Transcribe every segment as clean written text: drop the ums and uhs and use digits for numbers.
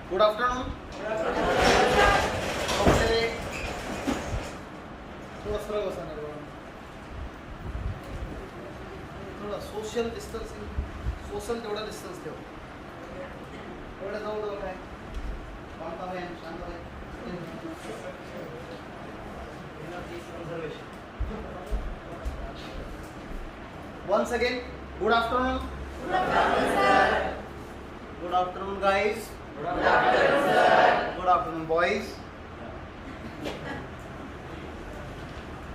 Good afternoon. Okay. थोड़ा सरळ बसा ना बाबा. थोडा सोशल डिस्टन्सिंग, सोशल तेवढा डिस्टन्स ठेवा. एवढ्या जवळ काय शांत आहे, शांत आहे. Once again, good afternoon. Good afternoon, guys. Good afternoon, boys.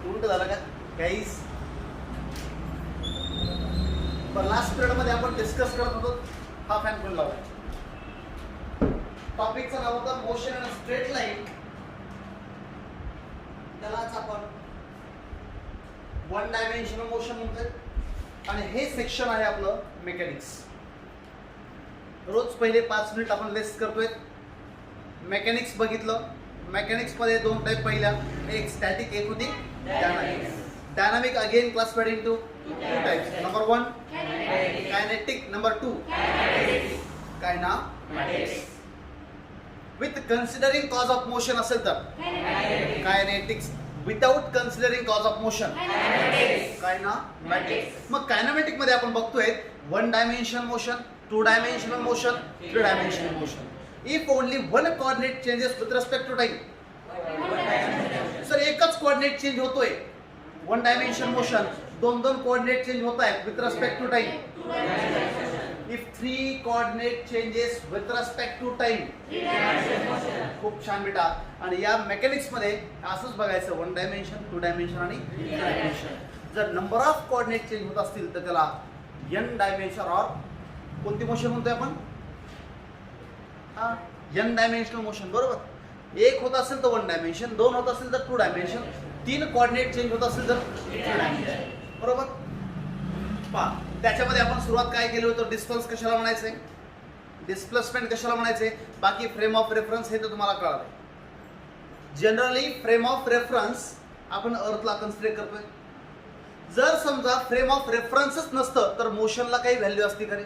उलट झालं का गाईज? पण लास्ट पिरियड मध्ये आपण डिस्कस करत होतो हा फॅन कोण लावला. टॉपिकचं नाव होतं मोशन इन स्ट्रेट लाईन. त्यालाच आपण वन डायमेन्शनल मोशन म्हणतोय आणि हे सेक्शन आहे आपलं मेकॅनिक्स. रोज पहिले 5 मिनिट आपण लेस करतोय. मेकॅनिक्स बघितलं. मेकॅनिक्स मध्ये दोन टाइप पहिल्या, एक स्टॅटिक, एक होती dynamic. Dynamic again classified into two types. Number 1 kinetic, number 2 kinematics. With considering cause of motion असेल तर kinetics, without considering cause of motion kinematics. मग कायनामॅटिक मध्ये आपण बघतोय 1 dimensional motion, 2 dimensional motion, 3 dimensional motion. If only one coordinate changes with respect to time. Sir एकच coordinate change होतोय. 1 dimension motion, दोन coordinate change होत आहेत with respect to time. If 3 coordinate changes with respect to time. खूप छान बेटा. आणि या मेकॅनिक्स मध्ये असंच बघायचं 1 डायमेन्शन, 2 डायमेन्शन आणि 3 डायमेन्शन. जर नंबर ऑफ कोऑर्डिनेट चेंज होत असतील तर त्याला n डायमेन्शन और कोणती मोशन म्हणतोय आपण? n dimensional motion. बरोबर. एक होत असेल तर 1 डायमेन्शन, 2 होत असेल तर 2 डायमेन्शन, 3 कोऑर्डिनेट चेंज होत असेल तर 3 डायमेन्शन. बरोबर. पहा त्याच्यामध्ये आपण सुरुवात काय केली होतं? डिस्टन्स कशाला म्हणायचंय, डिस्प्लेसमेंट कशाला म्हणायचंय, बाकी फ्रेम ऑफ रेफरन्स हे तर तुम्हाला कळालं. जनरली फ्रेम ऑफ रेफरन्स आपण अर्थला कन्सिडर करतोय. जर समजा फ्रेम ऑफ रेफरन्सच नसतं तर मोशनला काही व्हॅल्यू असते का रे?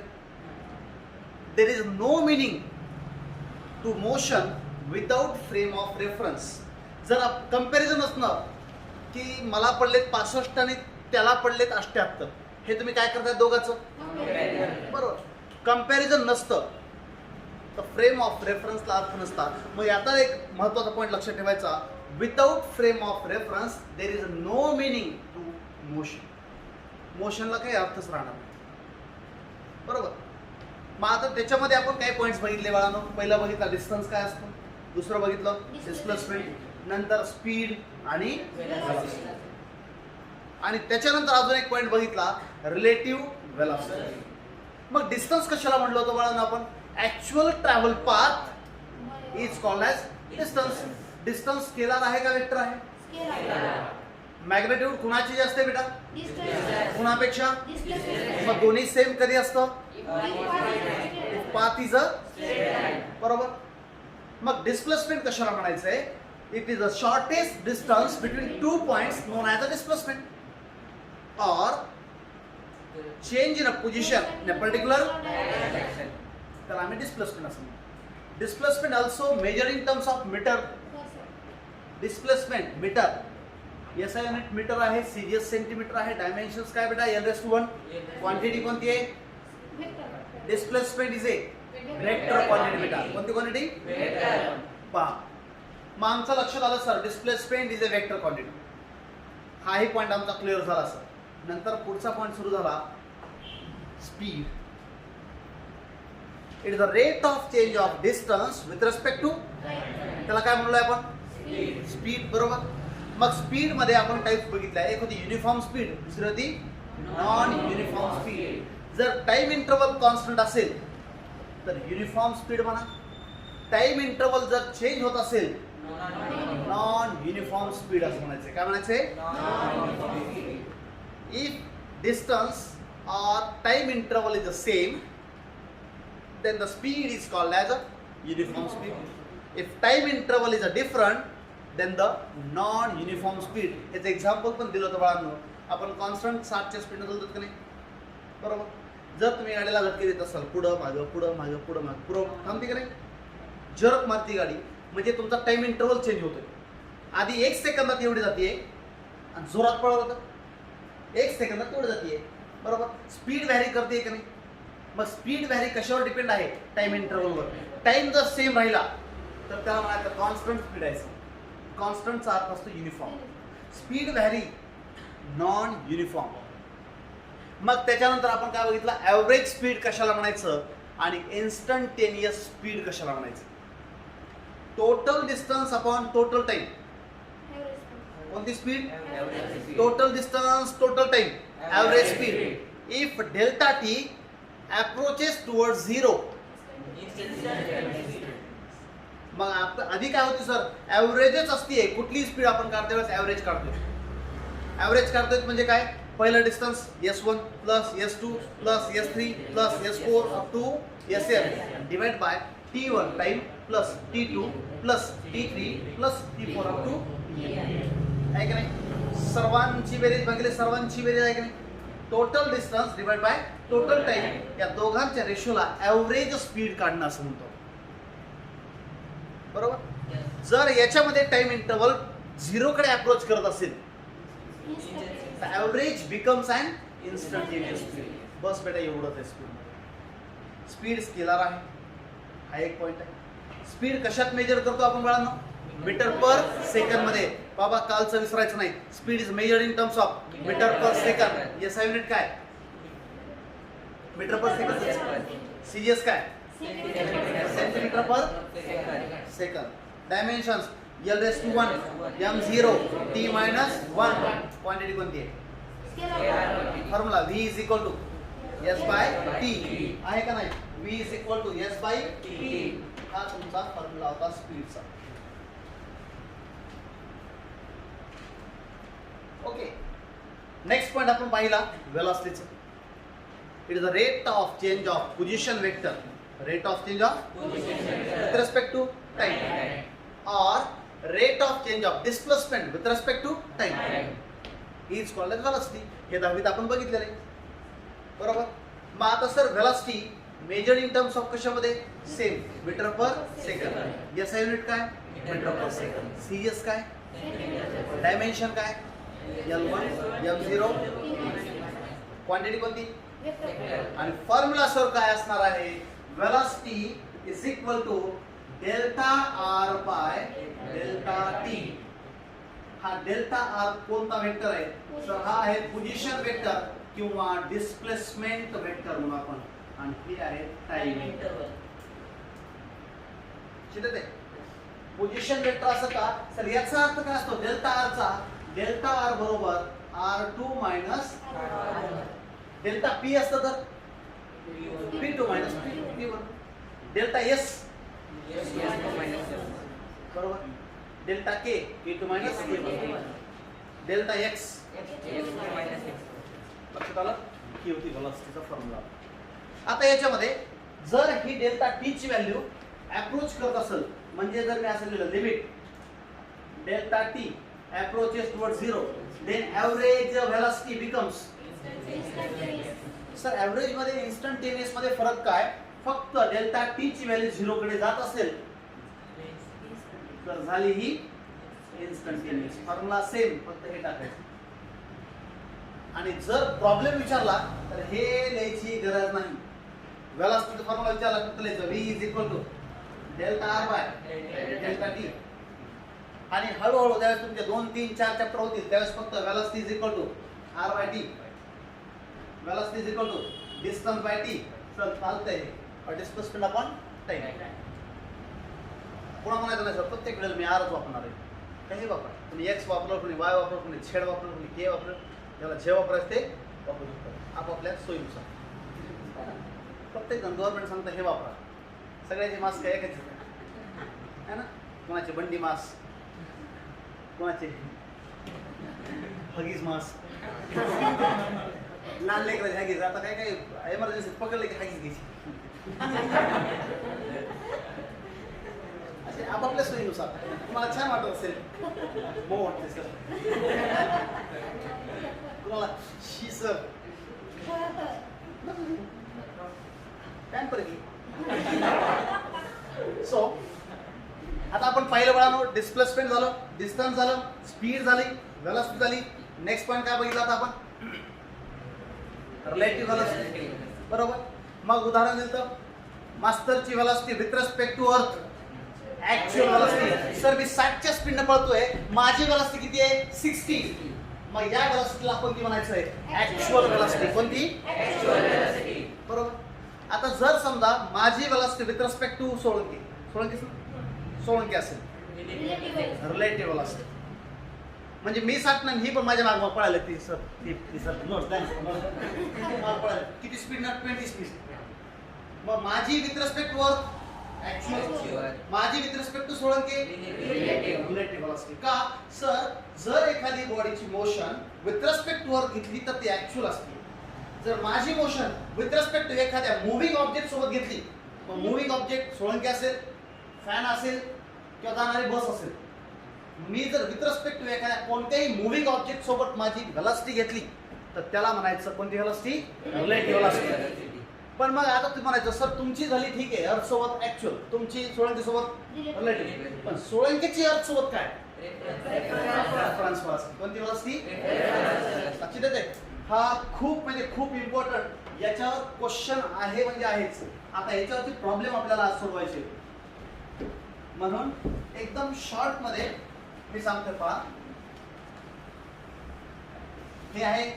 There is no meaning to motion without frame of reference. जर कंपॅरिझन असणार की मला पडलेत 65 आणि त्याला पडलेत 78, हे तुम्ही काय करताय दोघांचं? बरोबर. कंपॅरिझन नसतं तर फ्रेम ऑफ रेफरन्सला अर्थ नसता. मग याचा एक महत्वाचा पॉईंट लक्षात ठेवायचा, without frame of reference there is no meaning to motion. मोशनला काही अर्थच राहणार नाही. बरोबर. मग आता त्याच्यामध्ये आपण काही पॉईंट्स बघितले बाळांनो. पहिला बघितला डिस्टन्स काय असतो, दुसरं बघितलं डिस्प्लेसमेंट, नंतर स्पीड आणि वेलोसिटी, आणि त्याच्यानंतर अजून एक पॉईंट बघितला रिलेटिव्ह वेलोसिटी. मग डिस्टन्स कशाला म्हटलं होतं बाळांनो आपण? Actual travel path is called as distance. Distance scalar आहे का वेक्टर आहे? मॅग्नेट्यूड कुणाची जास्त आहे बेटा? कुणापेक्षा? मग दोन्ही सेम कधी असतं? पाथ इज अ बरोबर. मग डिस्प्लेसमेंट कशाला म्हणायचंय? It is the shortest distance between 2 points known as a displacement or change in a position in a particular direction. त्याला आम्ही डिस्प्लेसमेंट असं म्हणतो. Displacement also measure in terms of metre. Displacement metre, S I unit metre आहे, CGS centimetre आहे. Dimensions काय बेटा? l⁻⁴. Quantity कोणती आहे? Displacement is a vector quantity बेटा. कोणती क्वांटिटी? वेक्टर. पहा मग आमचं लक्षात आलं sir displacement is a vector quantity. हाही पॉईंट आमचा क्लिअर झाला सर. नंतर पुढचा पॉईंट सुरू झाला speed. It is the rate of change of distance with respect to, त्याला काय म्हणलोय आपण? स्पीड. बरोबर. मग स्पीड मध्ये आपण टाइप्स बघितल्या. एक होती युनिफॉर्म स्पीड, दुसरी होती नॉन युनिफॉर्म स्पीड. जर टाइम इंटरवल कॉन्स्टंट असेल तर युनिफॉर्म स्पीड म्हणा. टाइम इंटरवल जर चेंज होत असेल नॉन युनिफॉर्म स्पीड असं म्हणायचं. काय म्हणायचंय? इफ डिस्टन्स और time interval is the same then the speed is called as a uniform speed. If time interval is a different then the non uniform speed. याचं example पण दिलं होतं बाळांनो. आपण कॉन्स्टंट 60 च्या स्पीडने चालतो की नाही? बरोबर. जर तुम्ही गाडीला धक्के देत असाल पुढं मागं पुढं मागं पुढं मागं, पुढं थांबते की नाही? जरक मारती गाडी म्हणजे तुमचा टाइम इंटरवल चेंज होतोय. आधी 1 सेकंदात एवढी जाते आणि जोरात पळवलं तर 1 सेकंदात तेवढी जाते. बरोबर. स्पीड व्हॅरी करते की नाही. मग स्पीड व्हॅरी कशावर डिपेंड आहे? टाइम इंटरवलवर. टाइम जर सेम राहिला तर त्याला म्हणायचं कॉन्स्टंट स्पीड आहे. कॉन्स्टंटचा अर्थ असतो uniform. Speed vary non uniform. मग त्याच्यानंतर आपण काय बघितलं? ॲव्हरेज स्पीड कशाला म्हणायचं आणि इन्स्टंटेनियस स्पीड कशाला म्हणायचं? Total distance upon total time. कोणती speed? Total distance total time average speed. If delta t approaches toward 0. मग आधी काय होती सर? ॲव्हरेजच असते. कुठली स्पीड आपण काढते वेळेस ॲव्हरेज काढतोय. ॲव्हरेज काढतोय म्हणजे काय? पहिलं distance S1 plus S2 plus S3 plus S4 up to Sn divide by T1 time plus T2 plus T3 plus T4 up to आहे की नाही? सर्वांची बेरीज भागिले सर्वांची बेरीज आहे की नाही? Total distance divide by total time या दोघांच्या रेशोला ॲव्हरेज स्पीड काढणं असं म्हणतो. बरोबर. जर याच्यामध्ये टाइम इंटरवल 0 कडे अप्रोच करत असेल तर ॲव्हरेज बिकम्स अन इन्स्टंटेनियस स्पीड. बस बेटा एवढंच आहे स्पीड. स्पीड स्केलर आहे. हा एक पॉईंट आहे. स्पीड कशात मेजर करतो आपण बाळांनो? मीटर पर सेकंड मध्ये. बाबा कालचं विसरायचं नाही. Speed is measured in terms of metre per second. SI unit काय? Metre per second. CS काय? Centimetre per second. Dimensions L⁻⁴ m0 t-1. Quantity कोणती आहे? Formula V is equal to S/T आहे का नाही? V is equal to S/T. हा तुमचा formula होता स्पीडचा. ओके. नेक्स्ट पॉइंट आपण पाहिला वेलोसिटीचा. It is the rate of change of position vector. Rate of change of with respect to time or rate of change of displacement with respect to time is called as velocity. हे 10वीत आपण बघितलेले. बरोबर. मग आता sir velocity measured in terms of कशामध्ये? Same metre per second. SI unit काय? Metre per second. CS काय? डायमेन्शन काय? L1 m0. क्वांटिटी कोणती? आणि फॉर्म्युला सर काय असणार आहे? Velocity is equal to delta R by delta T. हा डेल्टा R कोणता वेक्टर आहे? सर हा आहे पोझिशन वेक्टर किंवा डिस्प्लेसमेंट वेक्टर म्हणून आपण. आणि हे आहे टाइम वेक्टर. चिंतते पोझिशन वेक्टर असं का? सर याचा अर्थ काय असतो? डेल्टा R चा डेल्टा R बरोबर R2 मायनस डेल्टा P असतं तर P2 minus P1. Delta S बरोबर. Delta K P2 minus K1. Delta X लक्षात आलं? ही होती वेलोसिटीचा फॉर्म्युला. आता याच्यामध्ये जर ही डेल्टा T ची व्हॅल्यू अप्रोच करत असेल म्हणजे जर मी असं लिहिलं limit delta T approaches towards 0 then average velocity becomes. Sir average मध्ये इन्स्टंटेनियस मध्ये फरक काय? फक्त डेल्टा T ची व्हॅल्यू 0 कडे जात असेल तर झाली ही इन्स्टंटेनियस. फॉर्म्युला सेम, फक्त हे टाकायचं. आणि जर प्रॉब्लेम विचारला तर हे लिहायची गरज नाही. वेलोसिटीचा फॉर्म्युला विचारला फक्त लिहायचं V is equal to delta R by delta T. आणि हळूहळू ज्यावेळेस तुमचे 2, 3, 4 चॅप्टर होतील त्यावेळेस फक्त velocity is equal to R by T. Velocity is equal to distance by T. Sir चालतंय और डिस्प्लेसमेंट अपॉन टाइम. पुन्हा म्हणायचं नाही सर प्रत्येक वेळेला मी Rच वापरणार आहे. काही वापरा. तुम्ही X वापरलं, कोणी Y वापरलं, कोणी Z वापरलं, कोणी K वापरलं. ज्याला जे वापरायचं ते वापरू शकतो आपापल्या सोयीनुसार. प्रत्येक जण गव्हर्नमेंट सांगतं हे वापरा. सगळ्याचे मास्क काय एकच आहे ना. कोणाचे बंडी मास्क, कोणाचे हगीज मास्क, लहान लेकराचे हगीज. आता काय काय एमर्जन्सी पकडले की हगीज घ्यायची. असे आपापल्या सोयीनुसार. तुम्हाला छान वाटत असेल, मग वाटते सर तुम्हाला शी सर पॅन पर सो आता आपण पहिलं बघालो डिस्प्लेसमेंट झालं, डिस्टन्स झालं, स्पीड झाली, व्हेलॉसिटी झाली. नेक्स्ट पॉईंट काय बघितला आता आपण? Relative velocity. बरोबर. मग उदाहरण दिलं मास्टरची velocity with respect to earth. Actual velocity sir मी 60च्या स्पीडने पळतोय, माझी व्हेलॉसिटी किती आहे? 60. मग या व्हेलॉसिटीला कोणती म्हणायचं आहे? Actual velocity. कोणती? Actual velocity. बरोबर. आता जर समजा माझी velocity with respect to Solanki असेल, रिलेटिव्ह व्हेलॉसिटी म्हणजे मी 60 नाही, ही पण माझ्या मागे पळायला ती सर नोट किती स्पीड ना? 20 स्पीड. मग माझी with respect to earth actual, माझी with respect to Solanki relative velocity. का सर? जर एखादी बॉडीची मोशन विथ रिस्पेक्ट टू अर्थ घेतली तर ती ऍक्च्युअल असते. जर माझी मोशन विथ रिस्पेक्ट टू एखाद्या मुव्हिंग ऑब्जेक्ट सोबत घेतली, मग मुव्हिंग ऑब्जेक्ट सोळंकी असेल, फॅन असेल किंवा जाणारी बस असेल, मी जर विथ रिस्पेक्ट टू एखाद्या कोणत्याही मुव्हिंग ऑब्जेक्ट सोबत माझी व्हेलॉसिटी घेतली तर त्याला म्हणायचं कोणती व्हेलॉसिटी? Relative velocity. पण मग आता तुम्ही म्हणायचं सर तुमची झाली ठीक आहे अर्थ सोबत ऍक्च्युअल, तुमची सोळंकी सोबत रिलेटिव्ह, पण सोळंकीची अर्थ सोबत काय? Reference velocity. कोणती व्हेलॉसिटी? लक्षात येते? हा खूप म्हणजे खूप इम्पॉर्टंट, याच्यावर क्वेश्चन आहे म्हणजे आहेच. आता याच्यावरती प्रॉब्लेम आपल्याला आज सोडवायचे, म्हणून एकदम शॉर्ट मध्ये मी सांगतो. पहा, हे आहे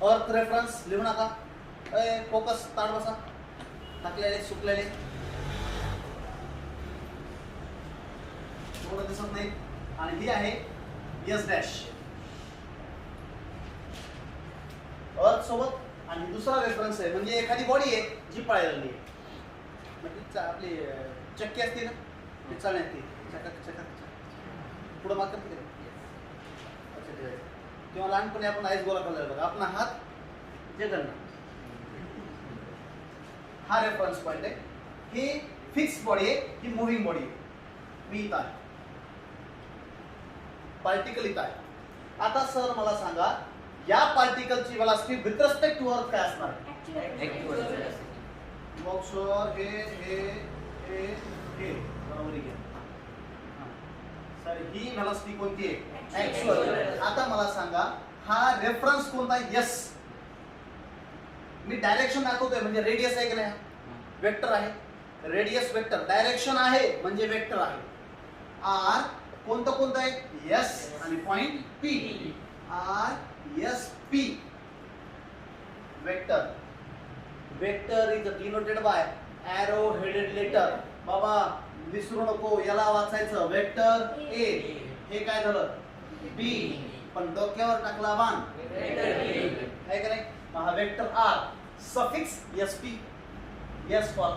अर्थ रेफरन्स. लिहू नका, फोकस ताड बसा, टाकलेले सुकलेले थोडं दिसत नाही. आणि ही आहे यस डॅश अर्थ सोबत, आणि दुसरा रेफरन्स आहे म्हणजे एखादी बॉडी आहे जी पळायला आहे, म्हणजे आपली चक्की असते ना, ती चालण्यात ती चकक चकक पुढं माग करते किंवा लहानपणी आपण आईस गोळा खाल्ला बघा, आपला हात जे करणं, हा रेफरन्स पॉइंट आहे. ही फिक्स बॉडी आहे, ही मुव्हिंग बॉडी आहे. मी इथं आहे, पार्टिकल इथं आहे. आता सर मला सांगा या पार्टिकलची velocity with respect to earth काय असणार? मग सर हे बरोबर घ्या सर, ही व्हेलॉसिटी कोणती आहे? ऍक्च्युअल. आता मला सांगा हा रेफरन्स कोणता आहे? यस. मी डायरेक्शन दाखवतोय म्हणजे रेडियस आहे की नाही? वेक्टर आहे, रेडियस वेक्टर, डायरेक्शन आहे म्हणजे वेक्टर आहे. आर कोणतं कोणतं आहे? एस आणि point P. R S P vector. Vector is denoted by arrow headed letter. बाबा विसरू नको, याला वाचायचं वेक्टर ए. हे काय झालं? बी, पण डोक्यावर टाकला बाण आहे का नाही? हा vector R, suffix S P. S for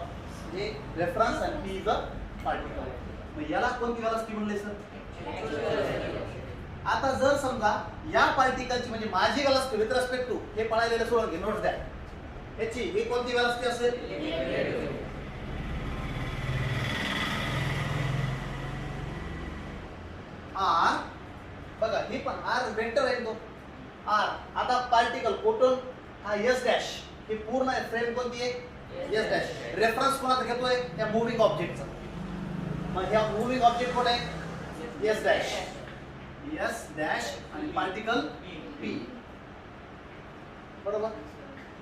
हे रेफरन्स आणि पी इज अ पार्टिकल. मग याला कोणती व्हेलॉसिटी म्हणले सर? आता जर समजा या पार्टिकलची म्हणजे माझी व्हेलॉसिटी विथ रिस्पेक्ट टू हे पळालेलं सोडून घे, नोट्स द्या याची, ही कोणती व्हेलॉसिटी असेल? आर. बघा हे पण आर वेक्टर आहे तो आर. आता पार्टिकल कुठून? हा एस डॅश. हे पूर्ण फ्रेम कोणती आहे? S dash. रेफरन्स कोणाचा घेतोय? त्या मुव्हिंग ऑब्जेक्टचा. मग ह्या मुव्हिंग ऑब्जेक्ट कोण आहे? S dash. एस डॅश आणि पार्टिकल पी. बरोबर.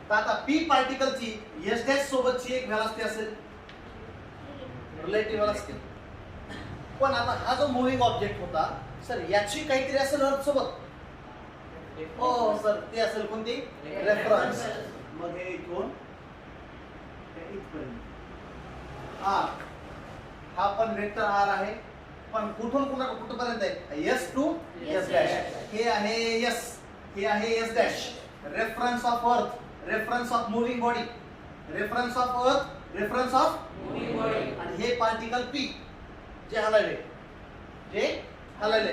तर आता पी पार्टिकलची एस डॅश सोबतची एक व्हेलॉसिटी असेल, रिलेटिव्ह व्हेलॉसिटी. पण आता हा जो मुव्हिंग ऑब्जेक्ट होता सर याची काहीतरी असेल अर्थ सोबत. हो सर, ते असेल कोणती? रेफरन्स. मग हे इथून आर, हा पण वेक्टर आर आहे, पण कुठून कुठपर्यंत आहे? S to S dash. हे आहे एस, हे आहे S dash. Reference of earth, reference of moving body, reference of earth, reference of moving body. आणि हे पार्टिकल पी जे हलले,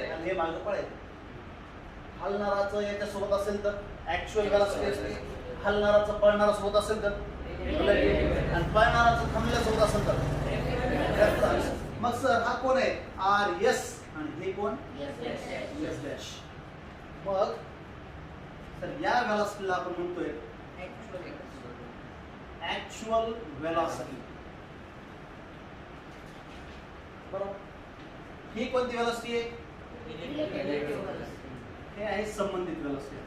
आणि हे मागे पळेल. हलणाराचं याच्या सोबत असेल तर ऍक्च्युअल व्हेलॉसिटी असते, हलणाराचं पळणारा सोबत असेल तर रिलेटिव्ह, आणि पळणाराचं थांबल्या सोबत असेल तर रेफरन्स. मग सर हा कोण आहे? आर एस आणि हे कोण? S dash. मग सर या व्हेलॉसिटीला आपण म्हणतोय ऍक्च्युअल व्हेलॉसिटी. बरोबर. ही कोणती व्हेलॉसिटी आहे? हे आहे संबंधित व्हेलॉसिटी.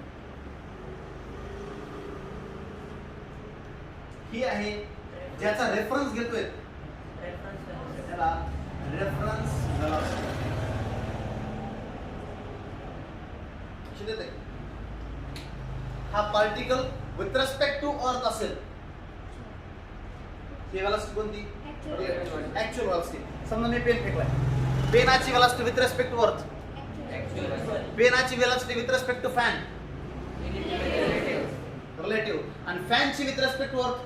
ही आहे ज्याचा रेफरन्स घेतोय त्याला रेफरन्स व्हेलॉसिटी. हा particle with respect to earth असेल, ही व्हेलॉसिटी कोणती? Actual velocity. समजा मी पेन फेकलाय, पेनाची velocity with respect to earth, पेनाची velocity with respect to fan relative, आणि फॅनची विथ रिस्पेक्ट टू अर्थ.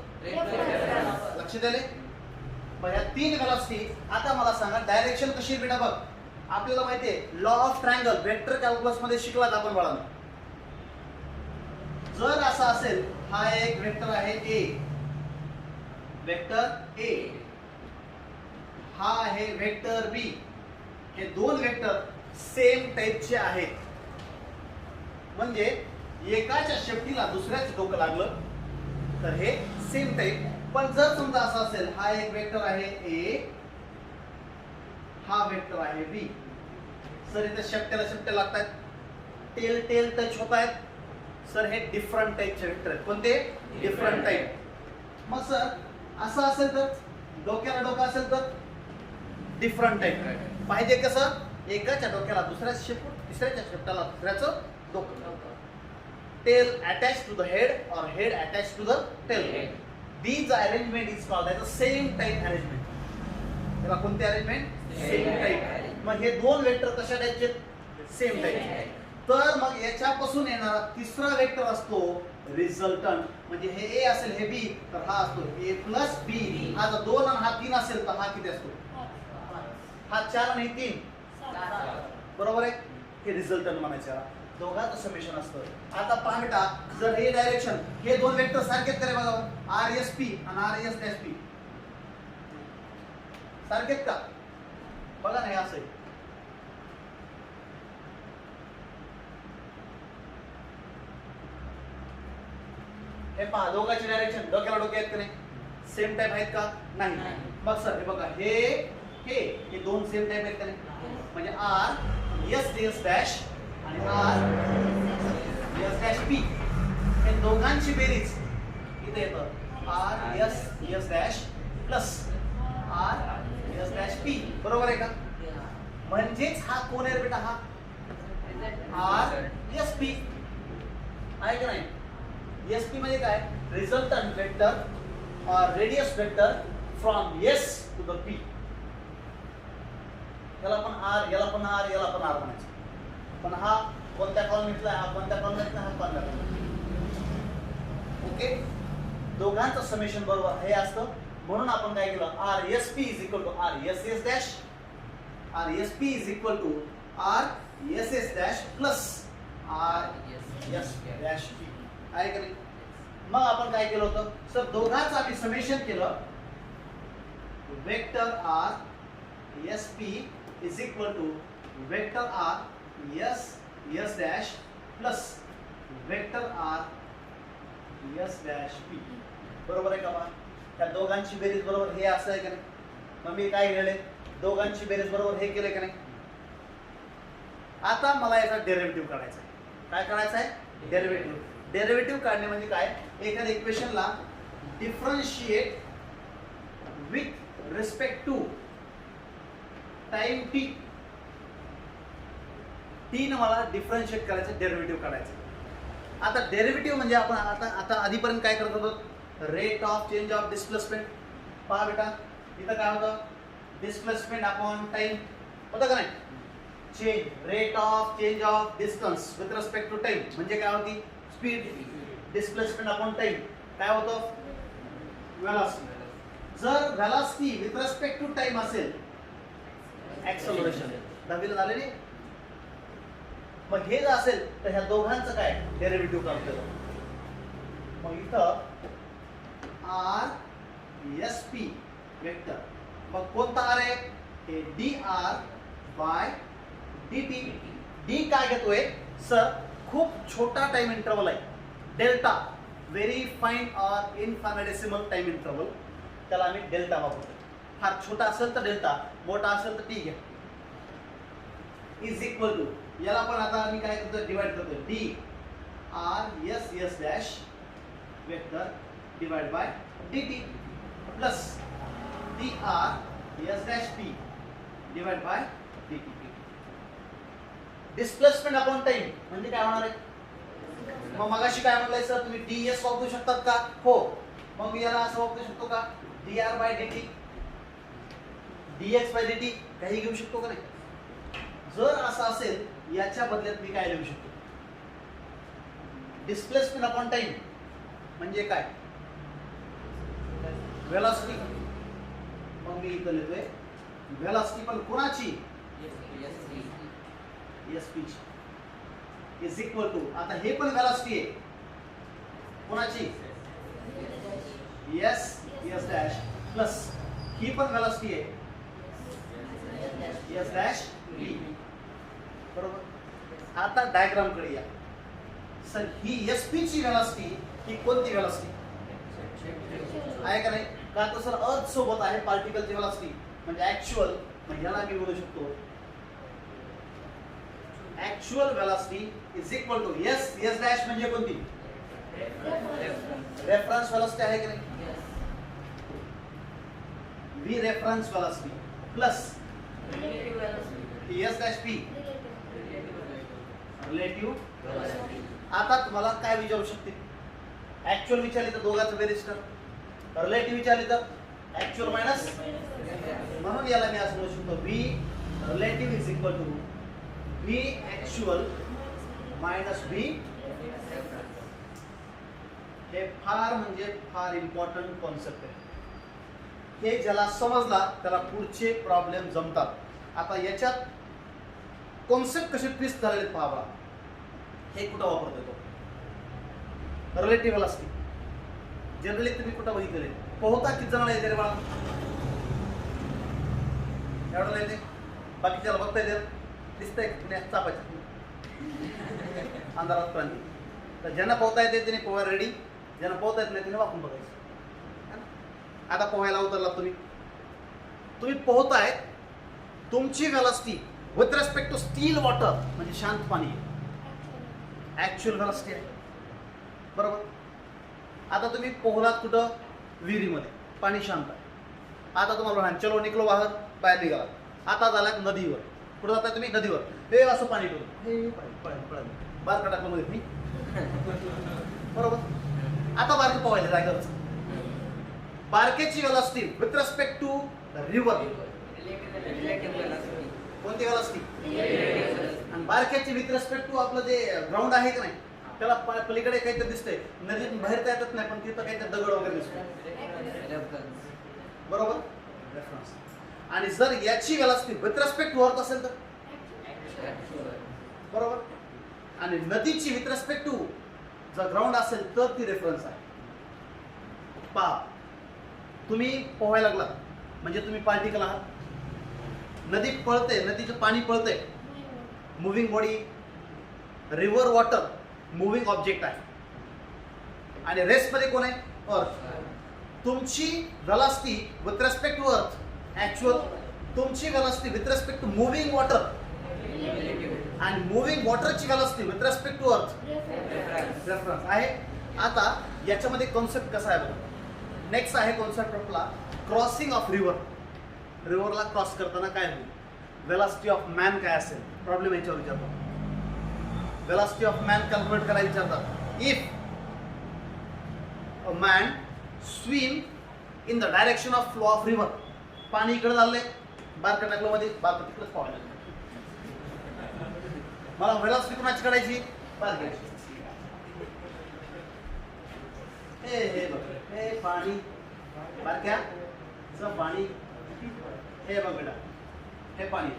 लक्षात आले? मग ह्या तीन व्हेलॉसिटी. आता मला सांगा डायरेक्शन कशी आहे बेटा? बघ, आपल्याला माहिती आहे law of triangle vector calculus मध्ये शिकलात आपण बाळांनो. जर असा असेल, हा एक वेक्टर आहे ए, वेक्टर ए, हा आहे वेक्टर बी, हे दोन वेक्टर सेम टाइपचे आहेत, म्हणजे एकाच्या शेपटीला दुसऱ्याचं डोकं लागलं तर हे सेम टाइप. पण जर समजा असं असेल, हा एक वेक्टर आहे ए, हा वेक्टर आहे बी, सर इथे शेपट्या लागतात, टेल टच होत आहेत, सर हे डिफरंट टाइपचे वेक्टर आहेत. कोणते? Different type. मग सर असं असेल तर, डोक्याला डोकं असेल तर डिफरंट टाइप पाहिजे. कसं? एकाच्या डोक्याला दुसऱ्याच्या शेपटाला दुसऱ्याचं डोकं, tail attached to the head or head attached to the tail. These arrangement is called as a same type arrangement. त्याला कोणते अरेंजमेंट? Same type. मग हे दोन वेक्टर कशा टाइपचे? Same type. तर मग याच्यापासून येणारा तिसरा वेक्टर असतो रिझल्टंट. म्हणजे हे ए असेल, हे बी, तर हा असतो ए प्लस बी. हा जर 2 आणि हा 3 असेल तर हा किती असतो? हा 4 आणि 3. बरोबर आहे? हे रिझल्टंट म्हणायचं, दोघांचं समेशन असतं. आता पहा बेटा, जर हे डायरेक्शन, हे दोन वेक्टर सारखेच करे बघा, आर एस पी आणि आर एस डॅश पी सारखेच का? बघा नाही असं आहे. हे पहा, दोघांचे डायरेक्शन डोक्याला डोके आहेत का नाही? सेम टाइप आहेत का? नाही. मग सर हे बघा, हे दोन सेम टाइप आहेत का नाही? म्हणजे आर एस एस डॅश आणि आर एस डॅश पी, हे दोघांची बेरीज इथे येतं R S S dash plus R S dash P. बरोबर आहे का? म्हणजेच हा कोण आहे बेटा? हा आर एस पी आहे का नाही? एस पी म्हणजे काय? रिझल्टंट वेक्टर और radius vector from S to the P. याला पण आर, याला पण आर, याला पण आर म्हणायचं. पण हा कोणत्या कॉलमला, हा कोणत्या कॉलमला, हा कोणत्या कॉलमला. ओके, दोघांचं समेशन बरोबर हे असतं. म्हणून आपण काय केलं? R S P is equal to R S S dash, R S P is equal to R S S dash plus R S dash P. आहे का नाही? मग आपण काय केलं होतं सर? दोघांचं आम्ही समेशन केलं. Vector R S P is equal to vector R S S dash plus vector R S dash P. बरोबर आहे का? बा त्या दोघांची बेरीज बरोबर हे असं आहे का नाही? मग मी काय केले? दोघांची बेरीज बरोबर हे केले का नाही? आता मला याचा डेरिव्हेटिव्ह काढायचा आहे. काय काढायचं आहे? डेरिव्हेटिव्ह. डेरिव्हेटिव्ह काढणे म्हणजे काय? एखाद्या इक्वेशनला differentiate with respect to time t. T न मला डिफरन्शिएट करायचं, डेरिव्हेटिव्ह काढायचं. आता डेरिव्हेटिव्ह म्हणजे आपण आता आधीपर्यंत काय करत होतो? Rate of change of displacement. पहा बेटा, इथं काय होतं? डिस्प्लेसमेंट अपॉन टाइम होतं का नाही? Change rate of change of distance with respect to time म्हणजे काय होती? स्पीड. डिस्प्लेसमेंट अपॉन टाइम काय होतं? व्हेलॉसिटी. जर velocity with respect to time असेल, ऍक्सेलरेशन. दहावीला झाले नाही? मग हे जर असेल तर ह्या दोघांचं काय? डेरिव्हेटिव्ह काढतो. मग इथं आर एस पी वेक्टर, मग कोणता आर आहे? हे D R by D T. D काय घेतोय सर? खूप छोटा टाइम इंटरवल आहे, डेल्टा, व्हेरी फाईन और इनफायनाइटेसिमल टाइम इंटरवल, त्याला आम्ही डेल्टा वापरतो. फार छोटा असेल तर डेल्टा, मोठा असेल तर टी घ्या. इज इक्वल टू, याला पण आता मी काय करतो, डिवाइड करतो, D R S S dash vector divide by D T plus D R S dash P divide by D T. Displacement upon time म्हणजे काय होणार आहे? मग मगाशी काय म्हटलंय सर, तुम्ही डी एस वापरू शकतात का? हो. मग मी याला असं वापरू शकतो का, D R by D T, D X by D T, काही घेऊ शकतो का नाही? जर असं असेल याच्या बदल्यात मी काय लिहू शकतो, डिस्प्लेसमेंट अपॉन टाइम म्हणजे काय, वेलॉसिटी. मग मी इथं लिहितोय वेलॉसिटी पण कोणाची, एसपी ची इज इक्वल टू, आता हे पण वेलॉसिटी आहे कोणाची, एस एस डॅश प्लस ही पण वेलॉसिटी आहे एस डॅश व्ही. बरोबर. आता डायग्राम कडे या सर. ही एसपी ची वेलॉसिटी ही कोणती वेलॉसिटी आहे का नाही? का तर सर अर्थ सोबत आहे पार्टिकलची वेलॉसिटी म्हणजे ऍक्च्युअल. मग याला मी बोलू शकतो actual velocity is equal to S S dash म्हणजे कोणती, रेफरन्स वेलॉसिटी आहे की नाही, V reference velocity plus S dash P relative velocity. आता तुम्हाला काय विचारू शकते, ऍक्च्युअल विचारली तर दोघांचं बेरीज कर, रिलेटिव्ह विचारली तर ऍक्च्युअल मायनस. म्हणून याला मी असं बोलू शकतो V relative is equal to V actual minus V. हे फार म्हणजे फार इम्पॉर्टंट कॉन्सेप्ट आहे. हे ज्याला समजला त्याला पुढचे प्रॉब्लेम जमतात. आता याच्यात कॉन्सेप्ट कसे ट्विस्ट झालेले पाहावा. हे कुठं वापरतो तो रिलेटिव्ह वेलॉसिटी. जनरली तुम्ही कुठं बघितलेले, पोहता किती जणांना येते रे बाळा, एवढं येते, बाकीच्याला बघता येते, दिसतंय चापायचं अंधारात क्रांती. तर ज्यांना पोहता येते त्याने पोहायला रेडी, ज्यांना पोहता येत नाही त्याने वाकून बघायचं. आता पोहायला उतरला तुम्ही पोहताय, तुमची velocity with respect to still water म्हणजे शांत पाणी ऍक्च्युअल वेलॉसिटी आहे. बरोबर. आता तुम्ही पोहलात कुठं, विहिरीमध्ये, पाणी शांत आहे. आता तुम्हाला म्हणा चलो निघलो बाहेर निघाला. आता झालात नदीवर, कुठं जाताय तुम्ही, नदीवर. हे असं पाणी करून हे बारका टाकलं मध्ये मी. बरोबर. आता बारके पोहायला जायचं. बारकेची velocity with respect to river कोणती वेलॉसिटी, आणि बारक्याची विथ रेस्पेक्ट टू आपलं जे ग्राउंड आहे की नाही त्याला पलीकडे काहीतरी दिसतंय, नदीत बाहेर तर येतच नाही पण तिथं काहीतरी दगड वगैरे दिसतो. बरोबर. रेफरन्स. आणि जर याची velocity with respect to earth असेल तर बरोबर. आणि नदीची विथ रेस्पेक्ट टू जर ग्राउंड असेल तर ती रेफरन्स आहे. पहा, तुम्ही पोहायला लागला म्हणजे तुम्ही पार्टिकल आहात, नदी पळते, नदीचं पाणी पळतंय, moving body. River water moving object आहे. आणि रेस्ट मध्ये कोण आहे, अर्थ. तुमची velocity with respect to earth actual, तुमची velocity with respect to moving water, आणि मुव्हिंग वॉटरची velocity with respect to earth reference आहे. आता याच्यामध्ये कॉन्सेप्ट कसा आहे बघा. नेक्स्ट आहे कॉन्सेप्ट आपला क्रॉसिंग ऑफ रिव्हर. रिव्हरला क्रॉस करताना काय होईल, वेलॉसिटी ऑफ मॅन काय असेल, प्रॉब्लेम याच्यावर विचारतात. वेलॉसिटी ऑफ मॅन कॅल्क्युलेट करायला विचारतात. If a man swim in the direction of flow of river, पाणी इकडे झालंय, बारका टाकलं मध्ये, बारका तिकडेच पोहायला. मला वेलॉसिटी कोणाची काढायची, बारक्याची. हे बघ, हे पाणी बारक्या पाणी, हे बघ बेटा, हे पाणी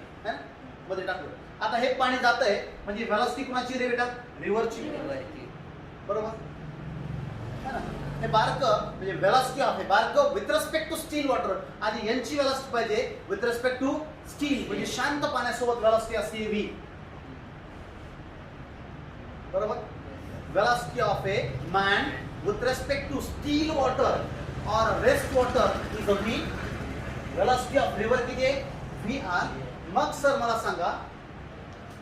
मध्ये टाकलं. आता हे पाणी जात आहे म्हणजे वेलॉसिटी कोणाची रे बेटा, रिव्हरची. बरोबर. हे बारक म्हणजे वेलॉसिटी ऑफ हे बारक with respect to still water. आधी यांची वेलॉसिटी पाहिजे विथ रेस्पेक्ट टू स्टील म्हणजे शांत पाण्यासोबत वेलॉसिटी असते व्ही. बरोबर. Velocity of A man with respect to still water or rest water is V. velocity of river किती आहे, VR. मग सर मला सांगा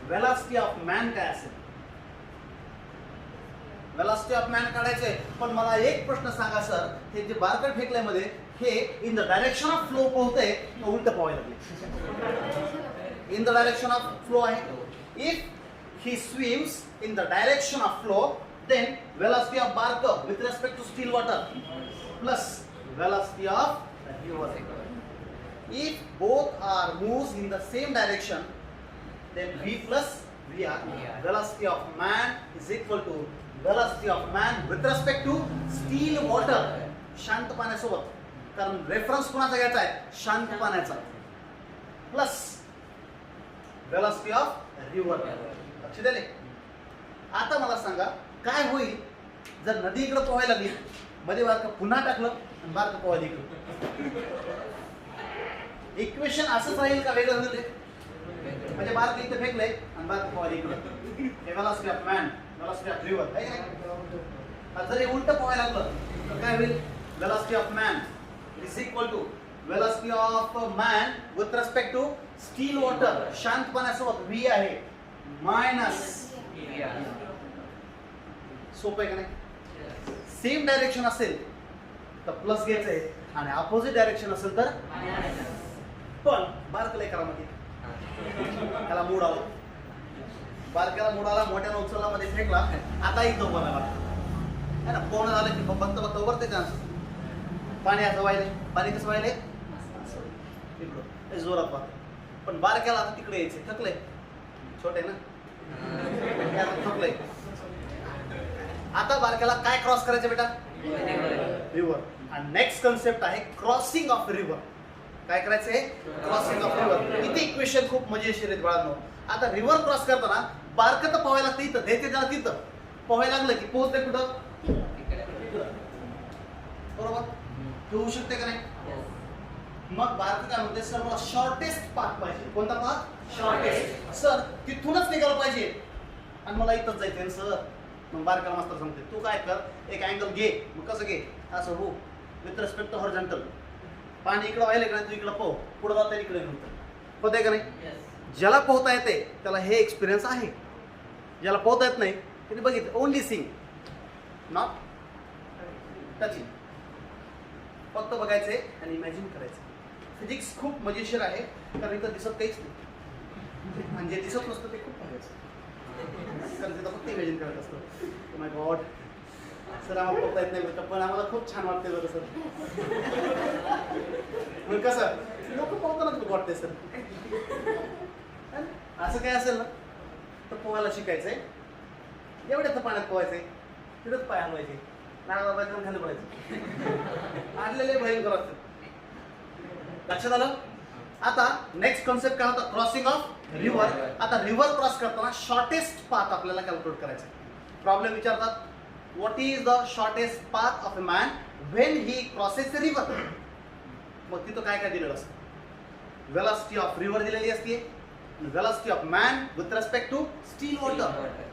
व्हेलॉसिटी ऑफ मॅन काय असेल. व्हेलॉसिटी ऑफ मॅन काढायचे, पण मला एक प्रश्न सांगा सर, हे जे बारकड फेकलंय मध्ये हे in the direction of flow पोहतंय का उलट पोहायला लागले. In the direction of flow आहे. If he swims in the direction of flow, then velocity of barker with respect to still water plus velocity of river. If both are moves in the same direction, then v plus vr, velocity of man is equal to velocity of man with respect to still water, शांत पाण्यासोबत, कारण reference कोणाचा घ्यायचा आहे, शांत पाण्याचा, plus velocity of river. लक्ष दिले. आता मला सांगा काय होईल जर नदी इकडे पोहायला लागली, मध्ये बारकं पुन्हा टाकलं आणि बारकं पोहायला इकडं. इक्वेशन असंच राहील का वेगळं होईल? म्हणजे बारकं इथं फेकलंय आणि बारकं पोहायला इकडं. हे velocity of man, velocity of river आहे का? जर हे उलट पोहायला लागलं तर काय होईल? Velocity of man is equal to velocity of man with respect to still water, शांत पाण्यासोबत व्ही आहे, मायनस. सोपं आहे का नाही? सेम डायरेक्शन असेल तर प्लस घ्यायचंय आणि अपोजिट डायरेक्शन असेल तर पण बारकं लेकरामध्ये त्याला मूड आला, बारक्याला मूड आला, मोठ्याला उचलला, मध्ये फेकला, आता इथं बोलायला है ना. पोहणं झालं की बघता बघता उभरते चान्स. पाणी असं वाहिले, पाणी कसं वाहिले इकडं जोरात पाहत, पण बारक्याला आता तिकडे यायचे, थकले, छोटे ना थकले. आता बारक्याला काय क्रॉस करायचं बेटा? रिव्हर. आणि नेक्स्ट कन्सेप्ट आहे क्रॉसिंग ऑफ रिव्हर. काय करायचंय? Crossing of river. इथे इक्वेशन खूप मजेशीर आहेत बाळांनो. आता रिव्हर क्रॉस करताना बारकं तर पोहायला लागतं इथं, देते त्याला तिथं पोहायला लागलं की पोहोचते कुठं? बरोबर होऊ शकते का नाही? मग बारकं काय म्हणते, सर मला शॉर्टेस्ट पाथ पाहिजे. कोणता पाथ? शॉर्टेस्ट. सर तिथूनच निघालं पाहिजे आणि मला इथंच जायचं सर. मग बारकाला मास्तर सांगते तू काय कर, एक अँगल घे. मग कसं घे? असं हो, विथ रिस्पेक्ट टू हॉरिझॉन्टल. पाणी इकडं व्हायला का नाही, तू इकडं पोह, पुढं जाता इकडे नव्हतं. होतंय का नाही? ज्याला पोहता येते त्याला हे एक्सपिरियन्स आहे, ज्याला पोहता येत नाही त्याने बघितलं. Only sing not touching. फक्त बघायचंय आणि इमॅजिन करायचं. फिजिक्स खूप मजेशीर आहे, कारण इथं दिसत काहीच नाही, म्हणजे दिसत नसतं ते खूप बघायचं, कारण तिथं फक्त इमॅजिन करत असतं. माय गॉड सर आम्हाला पोहता येत नाही बरं, पण आम्हाला खूप छान वाटते बरं सर. मग कसं लोक पोहताना खूप वाटते सर. असं काय असेल ना तर पोहायला शिकायचंय, एवढ्याच पाण्यात पोहायचंय, तिथंच पाय हलवायचे, नागाला बायकांना खाली पडायचं. आडलेले भयंकर असतात. लक्षात आलं? आता नेक्स्ट कॉन्सेप्ट काय होता? Crossing of river. आता रिव्हर क्रॉस करताना शॉर्टेस्ट पाथ आपल्याला कॅल्क्युलेट करायचा. प्रॉब्लेम विचारतात, what is the shortest path of a man when he crosses the river. मग तिथं काय काय दिलेलं असतं? व्हेलॉसिटी ऑफ रिव्हर दिलेली असते, velocity of man with respect to still water.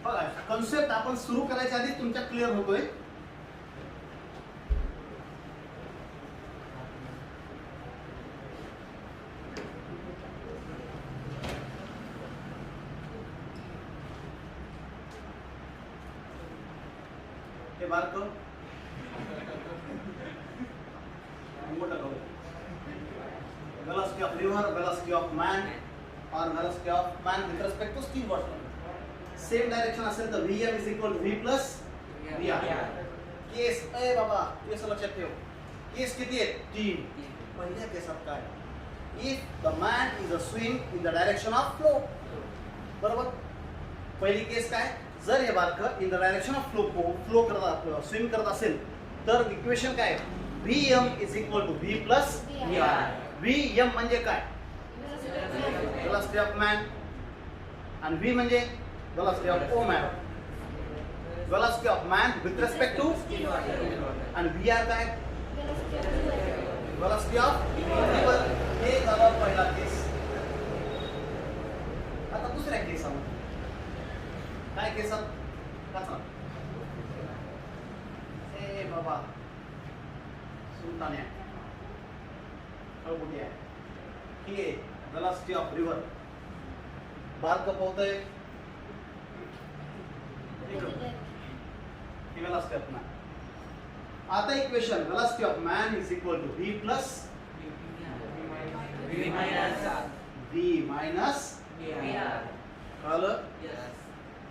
बघा कन्सेप्ट आपण सुरू करायच्या आधी तुमच्या क्लिअर होतोय. हे बारक velocity of river, velocity of man or velocity of man with respect to still water. Same direction असेल तर Vm is equal to V plus Vr. केस ए बाबा केस लक्षात ठेव. केस किती आहेत? 3. पहिल्या केसात काय? If the man is a swim in the direction of flow. बरोबर. पहिली केस काय? जर हे बारकं in the direction of flow करत स्विम करत असेल तर इक्वेशन काय? Vm is equal to V plus Vr. Vm म्हणजे काय? velocity of man and V म्हणजे velocity of man. velocity of man with respect to and Vr काय? velocity of river. हे झाला पहिला केस. आता दुसऱ्या केसामध्ये काय केसात? कसा ए बाबा पाणी आहे कुठे आहे ही आहे वेलॉसिटी ऑफ रिव्हर बार कपवतोय ही वेलॉसिटी ऑफ मॅन आता equation velocity of man is equal to v plus v minus कळलं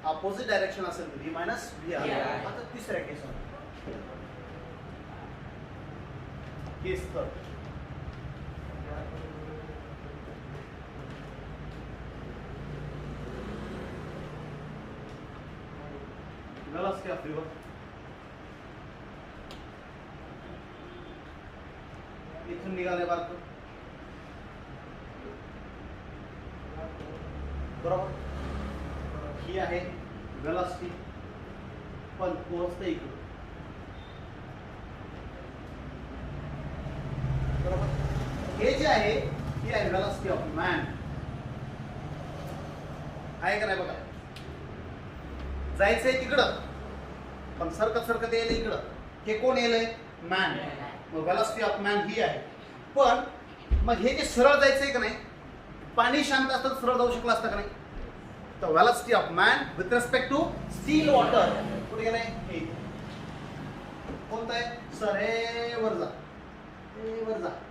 अपोजिट डायरेक्शन असेल तर v मायनस v आता तिसऱ्या case case third velocity of river इथून निघाले बारक बरोबर ही आहे वेलॉसिटी पण पोहोचते इकडे बरोबर हे जे आहे ही आहे वेलॉसिटी ऑफ मॅन आहे का नाही बघा जायचंय तिकडं पण सरकत सरकत येईल इकडं हे कोण येलंय मॅन मग वेलॉसिटी ऑफ मॅन ही आहे पण मग हे जे सरळ जायचंय का नाही पाणी शांत असतं सरळ जाऊ शकलं असतं का नाही तर velocity of man with respect to still water कुठे गेलाय हे कोणतं आहे सर हे वर जा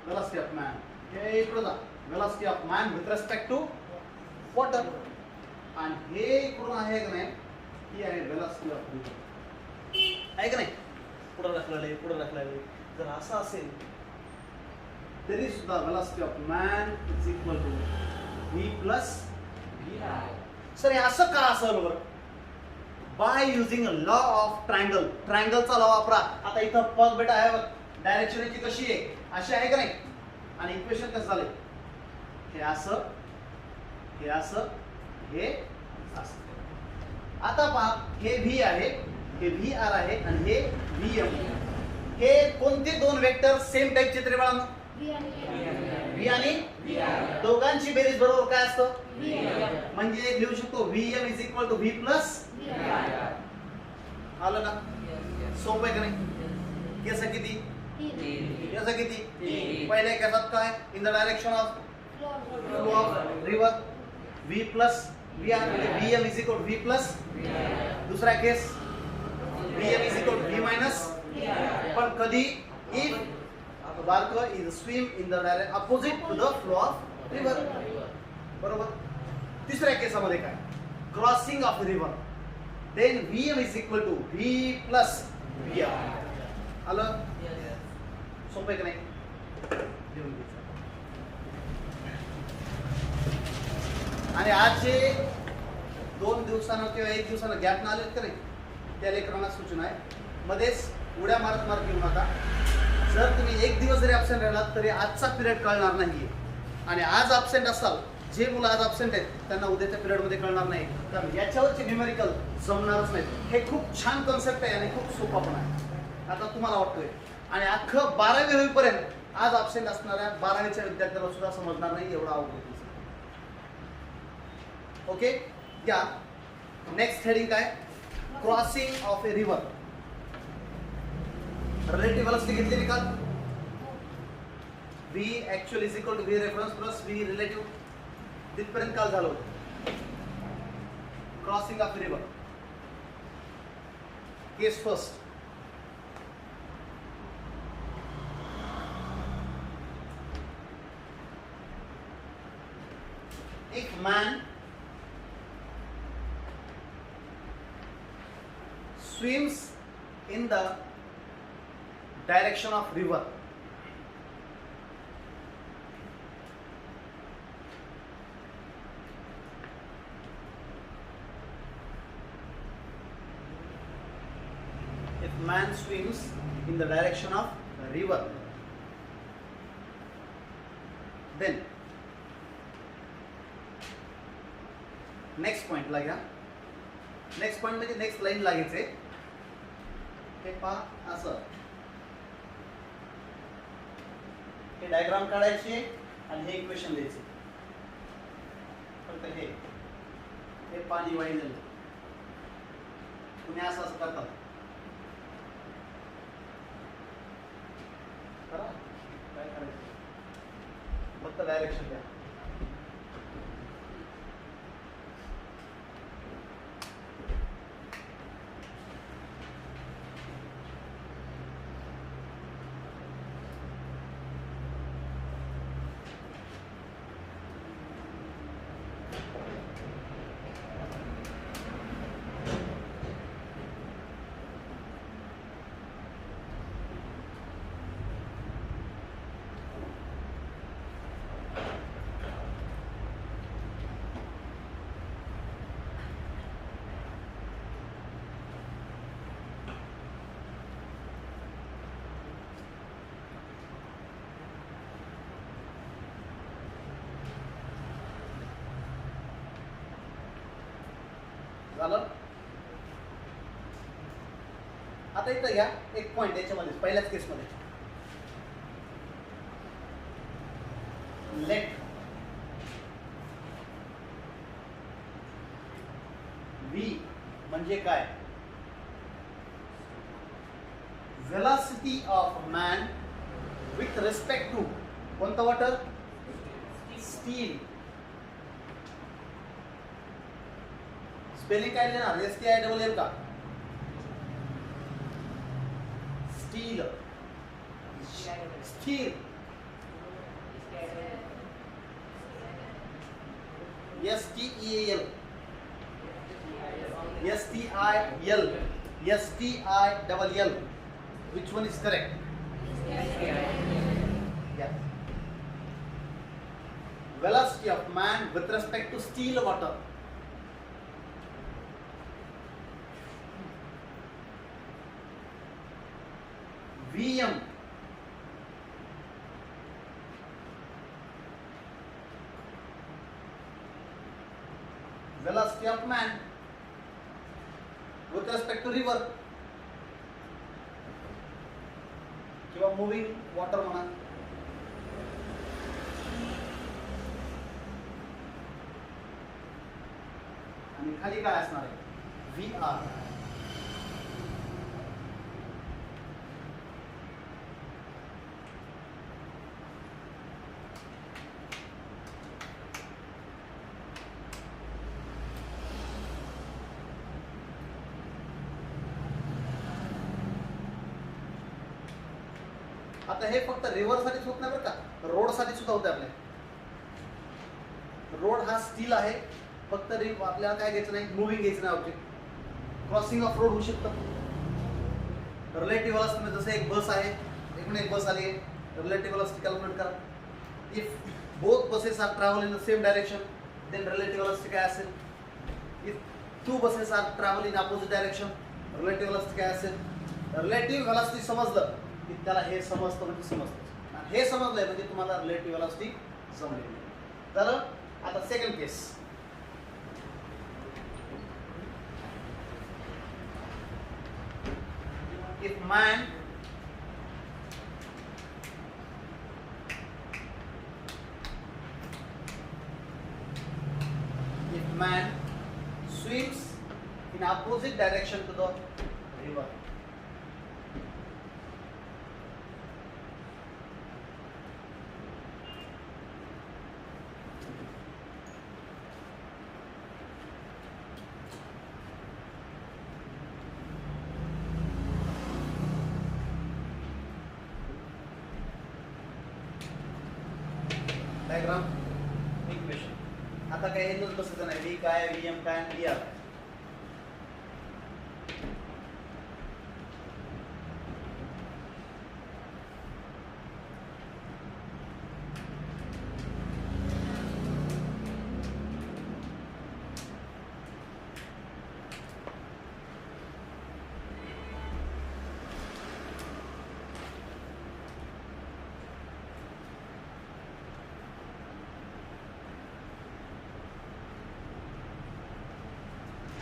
वेलॉसिटी ऑफ मॅन हे इकडं जा velocity of man with respect to water आणि हे इकडून आहे का नाही ही आहे वेलॉसिटी ऑफ रिव्हर आहे का नाही पुढे रखलेलं जर असं असेल तरी सुद्धा velocity of man is equal to v plus sir हे असं का असेल बरं by using a law of ट्रायंगलचा लॉ वापरा आता इथं पग बेटा आहे बघ डायरेक्शन याची कशी आहे अशी आहे का नाही आणि इक्वेशन कसं झालंय हे असं हे असं आता पहा हे v आहे हे vr आहे आणि हे vm हे कोणते दोन वेक्टर सेम टाइपचे तरी बाळा v आणि दोघांची बेरीज बरोबर काय असतं म्हणजे लिहू शकतो vm is equal to v plus आलं का सोपं आहे का नाही याचं किती पहिल्या केसात काय in the direction of flow of river v plus vr म्हणजे vm is equal to v plus दुसरा case vm is equal to v minus पण कधी if barker is swim in the direct opposite to the flow of river बरोबर तिसऱ्या केसामध्ये काय crossing of river then vm is equal to v plus vr आलं सोपं आहे का नाही आणि आज जे 2 दिवसानं किंवा 1 दिवसानं गॅप ना आलेत का नाही त्या लेकरांना सूचना आहे मध्येच उड्या मारत घेऊ नका जर तुम्ही 1 दिवस जरी ॲब्सेंट राहिलात तरी आजचा पिरियड कळणार नाही आणि आज ॲब्सेंट असाल जे मुलं आज ॲब्सेंट आहेत त्यांना उद्याच्या पिरियडमध्ये कळणार नाही कारण याच्यावरचे न्यूमेरिकल जमणारच नाहीत हे खूप छान कन्सेप्ट आहे आणि खूप सोपा पण आहे आता तुम्हाला वाटतोय आणि अख्खं 12वी होईपर्यंत आज ॲब्सेंट असणाऱ्या 12वीच्या विद्यार्थ्याला सुद्धा समजणार नाही एवढा अवघड ओके या नेक्स्ट हेडिंग काय crossing of A river relative velocity घेतली निकाल v actual is equal to v reference plus v relative तिथपर्यंत काल झालं crossing of river case first if man swims in the direction of river if man swims in the direction of a river then next point ला घ्या next point म्हणजे next line लागायचे हे पहा असं हे डायग्राम काढायचे आणि हे इक्वेशन द्यायचे फक्त हे पाणी वाहिलेलं तुम्ही असं करतात डायरेक्शन द्या. झालं. आता इथं घ्या एक पॉइंट याच्यामध्ये पहिल्याच केसमध्ये लेट व्ही म्हणजे काय? Velocity of man with respect to कोणतं वॉटर? स्टील. स्पेलिंग काय देणार? STILL का? Still. Still. STEAL. STIL. STILL. Which one is correct? Yeah. Velocity of man with respect to still water. VM. Velocity of man with respect to river किंवा moving water म्हणा. आणि खाली काय असणार आहे? VR. आता हे फक्त रिव्हर साठीच होत नाही बरं का, रोड साठी सुद्धा होते आपल्या. रोड हा स्टील आहे, फक्त आपल्याला काय घ्यायचं नाही, मुव्हिंग घ्यायचं नाही ऑब्जेक्ट. क्रॉसिंग ऑफ रोड होऊ शकतं. रिलेटिव्ह व्हेलॉसिटी मध्ये जसं एक बस आहे, एकूण एक बस आली आहे, रिलेटिव्ह व्हेलॉसिटी कॅल्क्युलेट करा. If both buses are travel in the same direction then relative velocity काय असेल? If two buses are travel in opposite direction relative velocity काय असेल? रिलेटिव्ह व्हेलॉसिटी समजलं की त्याला हे समजतं म्हणजे समजतं, आणि हे समजलंय म्हणजे तुम्हाला रिलेटिव्ह व्हेलॉसिटी समजली. तर आता second case. If man swims in opposite direction to the river, diagram equation. आता काय हे नुसतं बसत नाही, व्ही काय, VM काय, VR.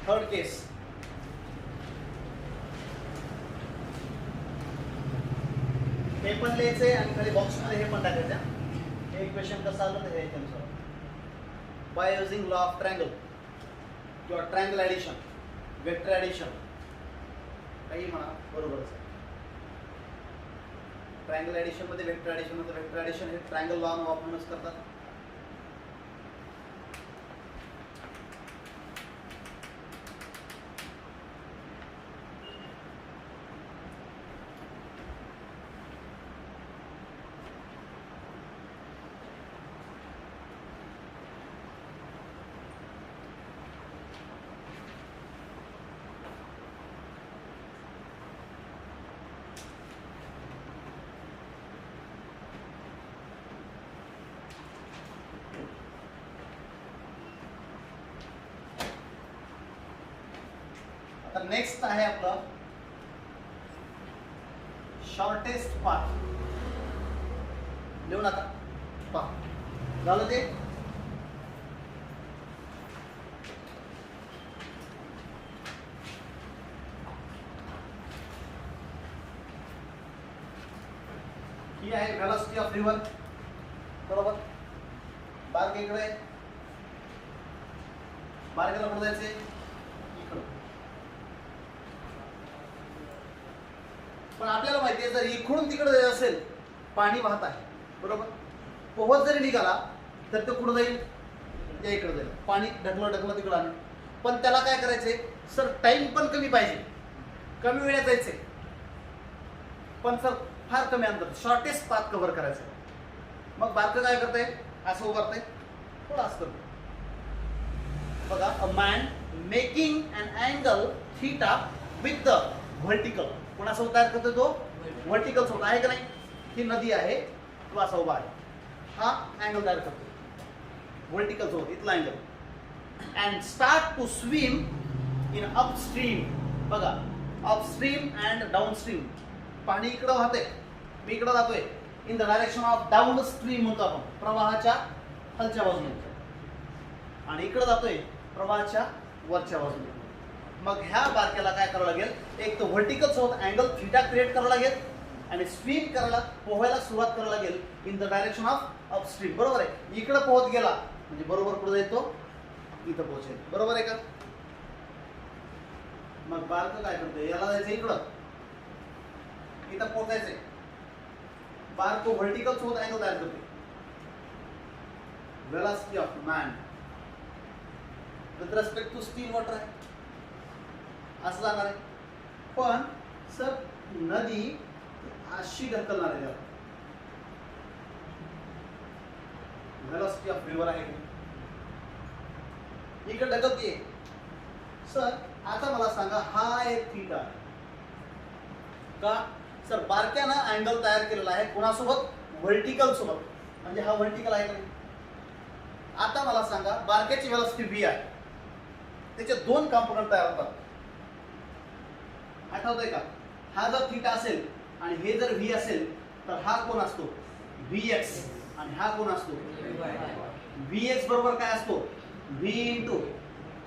थर्ड केस. हे पण लिहायचंय आणि खाली बॉक्समध्ये हे पण टाकायचं. हे इक्वेशन कसं आलं तर हे त्यानुसार by using law of triangle किंवा ट्रायंगल ॲडिशन, वेक्टर ॲडिशन, काही म्हणा बरोबरच आहे. ट्रायंगल ॲडिशन मध्ये वेक्टर ॲडिशन होतं. वेक्टर ॲडिशन हे ट्रायंगल लॉ वापरूनच करतात. तर नेक्स्ट आहे आपलं शॉर्टेस्ट पाथ. लिहू नका, पहा झालं ते. ही आहे व्हेलॉसिटी ऑफ रिव्हर, बरोबर. बारके इकडे, बारकेला कुठं जायचे, इकडं. पण आपल्याला माहिती आहे जर इकडून तिकडे जायचं असेल, पाणी वाहत आहे, बरोबर. पोहत जरी निघाला तर तो कुठं जाईल, या इकडे जाईल. पाणी ढकलं तिकडं आणून. पण त्याला काय करायचंय सर, टाइम पण कमी पाहिजे, कमी वेळात जायचंय, पण सर फार कमी अंतर, शॉर्टेस्ट पाथ कव्हर करायचं. मग बारकं काय करतंय, असं उभारतंय, थोडं असं करतंय. बघा, a man making an angle theta with the vertical. कोणासोबत तयार करतोय तो, व्हर्टिकल सोबत, आहे का नाही. ही नदी आहे, तो असा उभा आहे, हा अँगल तयार करतो व्हर्टिकल सोबत, इथला angle. And start to swim in upstream. बघा, अपस्ट्रीम अँड डाऊनस्ट्रीम. पाणी इकडं वाहतंय, मी इकडं जातोय, in the direction of downstream म्हणतो आपण, प्रवाहाच्या खालच्या बाजूने, आणि इकडं जातोय प्रवाहाच्या वरच्या बाजूने. मग ह्या बारक्याला काय करावं लागेल, एक तर व्हर्टिकल सोबत अँगल थीटा क्रिएट करावं लागेल, आणि स्विम करायला, पोहायला सुरुवात करायला लागेल in the direction of upstream. बरोबर आहे. इकडं पोहत गेला म्हणजे बरोबर कुठं जाईल तो, इथं पोहोचेल, बरोबर आहे का. मग बारकं काय करतोय, याला जायचं इकडं, इथं पोहोचायचंय. बारको व्हर्टिकल सोबत अँगल तयार करते. Velocity of man with respect to still water आहे, असं जाणार आहे. पण सर नदी अशी ढकलणार आहे, वेलोसिटी ऑफ रिव्हर आहे, इकडे ढकलते. सर आता मला सांगा, हा एक थीटा का, सर बारक्यानं अँगल तयार केलेला आहे कोणासोबत, व्हर्टिकल सोबत, म्हणजे हा व्हर्टिकल आहे का नाही. आता मला सांगा, बारक्याची वेलोसिटी v आहे, त्याचे दोन कंपोनंट तयार होतात, आठवतंय का. हा जर थीटा असेल आणि हे जर v असेल तर हा कोण असतो, vx, आणि हा कोण असतो, vx बरोबर काय असतो, v into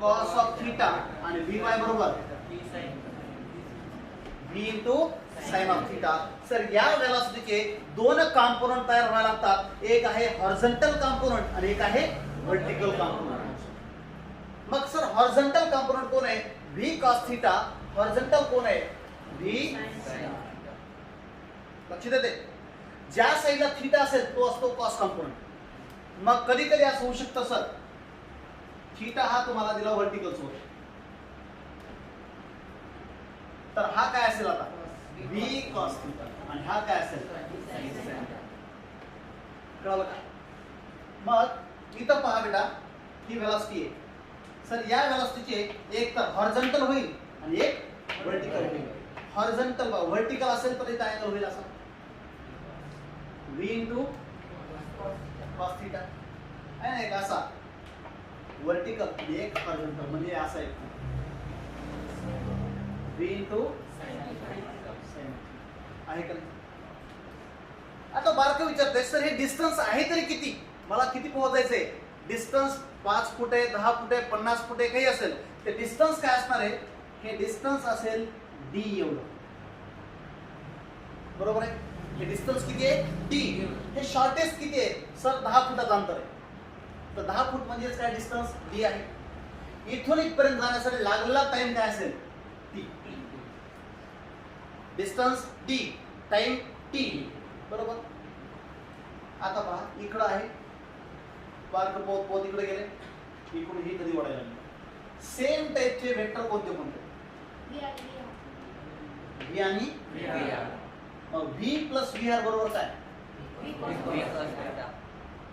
cos of theta, आणि vy बरोबर v into sine of theta. Sir या वेलोसिटीचे दोन कंपोनंट तयार व्हायला लागतात, एक आहे हॉरिझॉन्टल कंपोनंट आणि एक आहे व्हर्टिकल कंपोनंट. मग सर हॉरिझॉन्टल कंपोनंट कोण आहे, v cos थीटा. हॉरिझॉन्टल कोण आहे, v sin. लक्षात येते, ज्या साईडला थीटा असेल तो असतो कॉस कंपोनंट. मग कधी कधी असं होऊ शकतं सर, थीटा हा तुम्हाला दिला व्हर्टिकल सोबत, तर हा काय असेल आता, v cos थीटा, आणि हा काय असेल, कळलं का. मग इथं पहा बेटा, ही वेलोसिटी आहे. सर या वेलोसिटीचे एक तर हॉरिझॉन्टल होईल आणि एक व्हर्टिकल होईल. हॉरिझॉन्टल व्हर्टिकल असेल तर इथं अँगल होईल असा, v इंटू cos थीटा आहे ना, एक असा व्हर्टिकल आणि एक हॉरिझॉन्टल, म्हणजे असा एक v इंटू आहे का नाही. आता बारकं विचारतोय, सर हे डिस्टन्स आहे तरी किती, मला किती पोहोचायचंय. डिस्टन्स 5 फूट आहे, 10 फूट आहे, 50 फूट आहे, काही असेल, ते डिस्टन्स काय असणार आहे, हे डिस्टन्स असेल d एवढं, बरोबर आहे. हे डिस्टन्स किती आहे, d. हे शॉर्टेस्ट किती आहे, सर 10 फुटाचं अंतर आहे, तर 10 फूट म्हणजेच काय, डिस्टन्स d आहे. इथून इथपर्यंत जाण्यासाठी लागलेला टाइम काय असेल, t. Distance d, time t, बरोबर. आता पहा, इकडं आहे, बारकं पोत इकडे गेले, इकडून ही कधी वाढायला लागली. सेम टाइपचे वेक्टर कोणते कोणते, v आणि v प्लस vr बरोबर काय,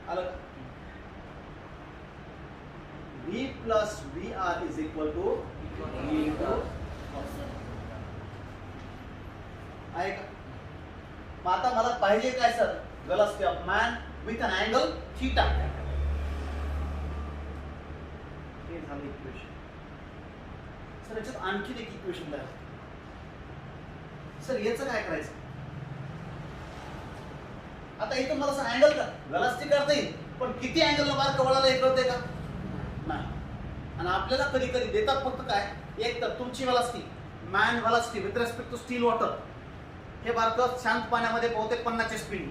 आलं. v plus vr is equal to v into, आहे का. मग आता मला पाहिजे काय सर, velocity of man with an angle theta. हे झालं इक्वेशन. सर याच्यात आणखी एक इक्वेशन तयार. सर याचं काय करायचं? आता इथं मला असं अँगल का वेलॉसिटी करता येईल, पण किती अँगलला बारकं वळाला हे कळते का? नाही. आणि आपल्याला कधी कधी देतात फक्त काय, एक तर तुमची velocity, man velocity with respect to still water, हे बारकं शांत पाण्यामध्ये पोहते 50 ची स्पीड,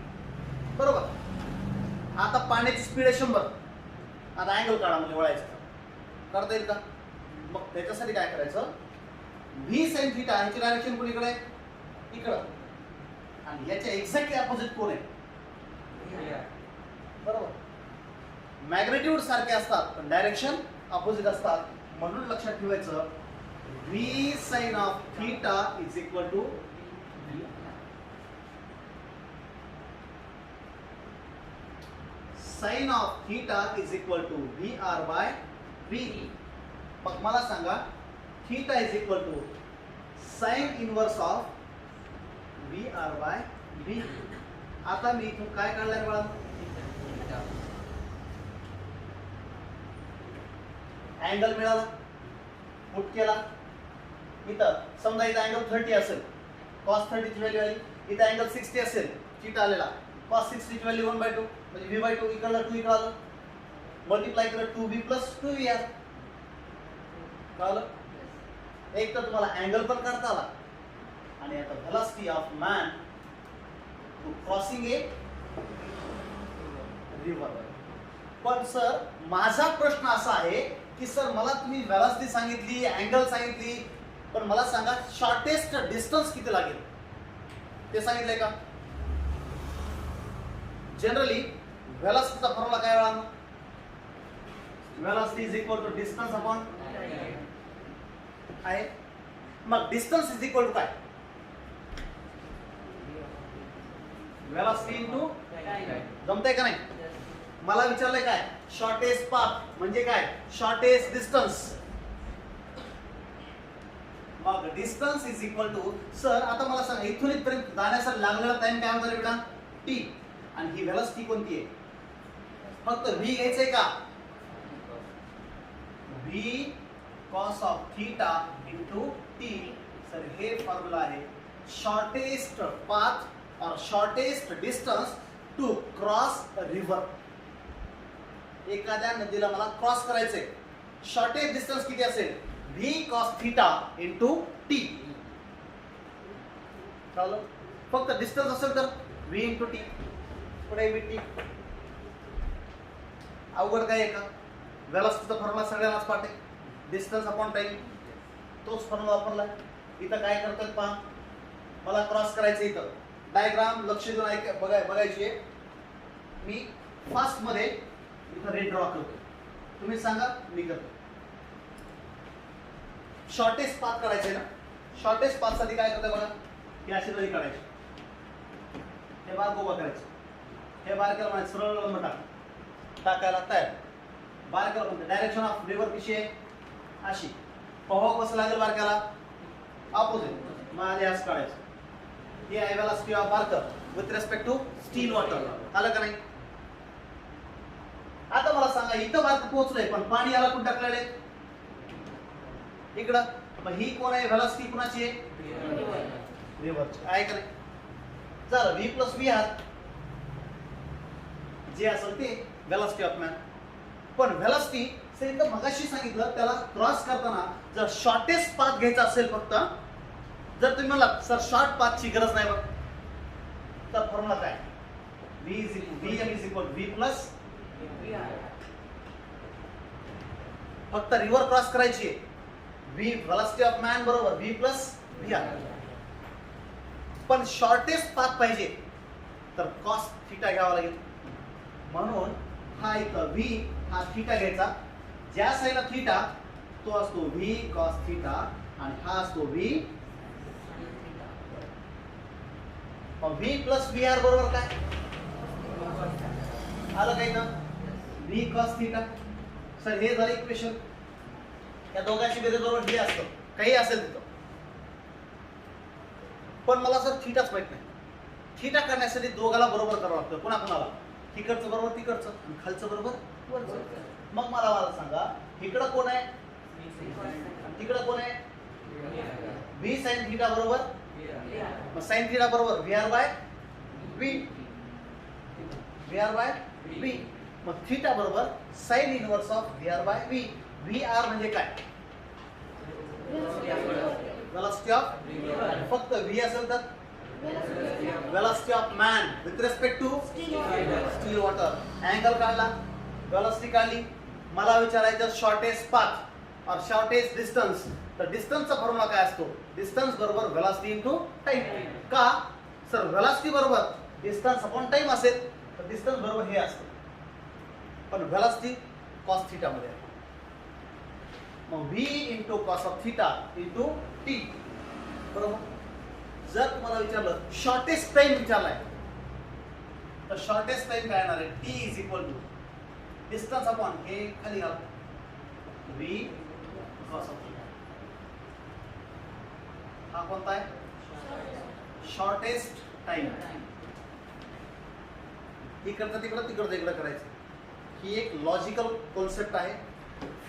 बरोबर. आता पाण्याची स्पीड आहे 100. आता अँगल काढा म्हणजे वळायचं, करता येईल का? मग त्याच्यासाठी काय करायचं, व्ही साइन थीटा ह्याची डायरेक्शन कोणीकडे आहे? इकडं. आणि याच्या एक्झॅक्टली अपोजिट कोण आहे? बरोबर. मॅग्नेट्यूड सारखे असतात पण डायरेक्शन अपोजिट असतात, म्हणून लक्षात ठेवायचं V sine of theta is equal to sine of theta is equal to V R by V. मग मला सांगा theta is equal to sine inverse of V R by V. आता मी इथून काय काढलंय बाळा? अँगल मिळाला, पुट केला. इथं समजा इथं अँगल 30 असेल, cos 30 ची व्हॅल्यू आली. इथं अँगल 60 असेल, थीटा आलेला, cos 60 ची व्हॅल्यू 1/2 म्हणजे v/2 इकडला 2 इकडे आलं, मल्टिप्लाय केलं 2v + 2vr. कळलं? एक तर तुम्हाला अँगल पण काढता आला, आणि आता velocity of man crossing A river. पण सर माझा प्रश्न असा आहे की सर मला तुम्ही व्हेलॉसिटी सांगितली, अँगल सांगितली, पण मला सांगा शॉर्टेस्ट डिस्टन्स किती लागेल ते सांगितलंय का? जनरली व्हेलॉसिटीचा फॉर्म्युला काय वेळा? Velocity is equal to distance upon आहे. मग डिस्टन्स इज इक्वल टू काय? व्हेलॉसिटी इनटू जमतंय का नाही? मला विचारलंय काय? शॉर्टेस्ट पाथ म्हणजे काय? Shortest distance. मग distance is equal to, sir आता मला सांगा इथून इथपर्यंत जाण्यासाठी लागलेला टाइम काय होता रे बेटा? टी. आणि ही व्हेलॉसिटी कोणती आहे? फक्त v घ्यायचंय का? v cos of theta into t. सर हे फॉर्म्युला आहे शॉर्टेस्ट पाथ और shortest distance to cross a river. एखाद्या नदीला मला क्रॉस करायचंय, शॉर्टेस्ट डिस्टन्स किती असेल? v cos theta into t. कळलं? फक्त डिस्टन्स असेल तर v इनटू t, पुढे vt. अवघड काय आहे का? व्हेलॉसिटीचा फॉर्म्युला सगळ्यांनाच पाठ आहे, डिस्टन्स अपॉन टाइम, तोच फॉर्म्युला वापरलाय. इथं काय करतात पहा, मला क्रॉस करायचं. इथं डायग्राम लक्ष देऊन बघायची आहे. मी फास्ट मध्ये इथं रेड ड्रॉ करतो, तुम्ही सांगा मी करतो. शॉर्टेस्ट पाथ काढायचे ना, शॉर्टेस्ट पाथ साठी काय करते बघा, ही अशी तरी काढायची, हे बार गोबा करायचं, हे बार केला म्हणजे सरळ लंब टाकायला तयार. बार केला म्हणजे डायरेक्शन ऑफ रिव्हर कशी आहे? अशी. पहाव कसं लागेल बारक्याला? ऑपोजिट. माझे असं काढायचं. हे आहे व्हेलॉसिटी ऑफ बारकर with respect to still water. आलं का नाही? आता मला सांगा इथं बारक पोहोचलंय, पण पाणी याला कुठं टाकलेलं आहे? इकडं. मग ही कोण आहे? व्हेलॉसिटी कुणाची आहे? रिव्हरची आहे का नाही? झालं v + v आर जे असेल ते व्हेलॉसिटी ऑफ मॅन. पण व्हेलॉसिटी सर इथं मगाशी सांगितलं त्याला क्रॉस करताना जर शॉर्टेस्ट पाथ घ्यायचा असेल फक्त, जर तुम्ही मला सर शॉर्ट पाथची गरज नाही बघ, तर फॉर्म्युला काय? vm इज इक्वल v + फक्त रिव्हर क्रॉस करायची आहे, v व्हेलॉसिटी ऑफ मॅन बरोबर v + v आर. पण शॉर्टेस्ट पाथ पाहिजे तर cos थीटा घ्यावा लागेल. म्हणून हा इथं v हा थीटा घ्यायचा, ज्या साईडला थीटा तो असतो v cos थीटा आणि हा असतो v. v + v आर बरोबर काय आलं काय का? v cos theta. सर हे झालं इक्वेशन. या दोघांची बेरीज बरोबर हे असतं, काही असेल तिथं. पण मला सर थीटाच माहित नाही. थीटा करण्यासाठी दोघाला बरोबर करावं लागतं. कुणाला? तिकडचं बरोबर तिकडचं आणि खालचं बरोबर वरचं. मग मला सांगा इकडं कोण आहे, तिकडं कोण आहे? व्ही साइन थिटा बरोबर, मग साइन थिटा बरोबर V R by V, V R by V. मग थिटा बरोबर sine inverse of V R by V. V R म्हणजे काय? वेलोसिटी ऑफ, फक्त व्ही असेल तर velocity of man with respect to still water. Angle काढला, velocity काढली. मला विचारायचं शॉर्टेस्ट पाथ और शॉर्टेस्ट डिस्टन्स, तर डिस्टन्सचा फॉर्म्युला काय असतो? डिस्टन्स बरोबर वेलोसिटी इनटू टाइम. का सर वेलोसिटी बरोबर डिस्टन्स अपॉन टाइम असेल तर डिस्टन्स बरोबर हे असतं, पण वेलोसिटी कॉस थिटा मध्ये आहे. मग v into cos of theta into T बरोबर. जर तुम्हाला विचारलं शॉर्टेस्ट टाइम विचारलाय तर शॉर्टेस्ट टाइम काय येणार आहे? T is equal to distance upon हे खाली घाल v कॉस ऑफ थिटा. हा कोणता आहे? Shortest time. इकडचं तिकडं तिकडचं इकडं करायचं. ही एक लॉजिकल कॉन्सेप्ट आहे.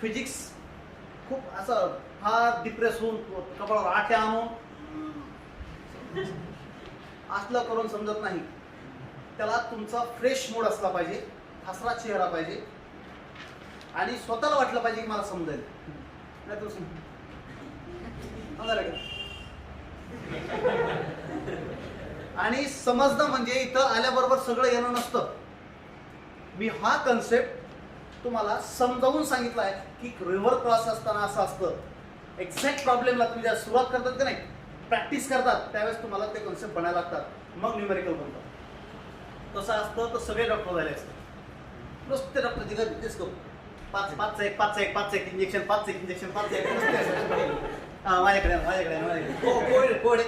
फिजिक्स खूप असं फार डिप्रेस होऊन कपाळावर आठ्या आणून असलं करून समजत नाही. त्याला तुमचा फ्रेश मूड असला पाहिजे, हसरा चेहरा पाहिजे आणि स्वतःला वाटलं पाहिजे की मला समजेल. नाही तर समजायला का? आणि समजणं म्हणजे इथं आल्याबरोबर सगळं येणं नसतं. मी हा कन्सेप्ट तुम्हाला समजावून सांगितलं आहे की रिव्हर क्रॉस असताना असं असतं. एक्झॅक्ट प्रॉब्लेमला तुम्ही ज्या सुरुवात करतात की नाही, प्रॅक्टिस करतात त्यावेळेस तुम्हाला ते कन्सेप्ट बनायला लागतात, मग न्यूमेरिकल बनतात. तसं असतं तर सगळे डॉक्टर झाले असते. नुसते डॉक्टर तिकडे तेच करू 5 1 5 1 5 1 इंजेक्शन 5 1 इंजेक्शन 5 1 माझ्याकडे माझ्याकडे कोड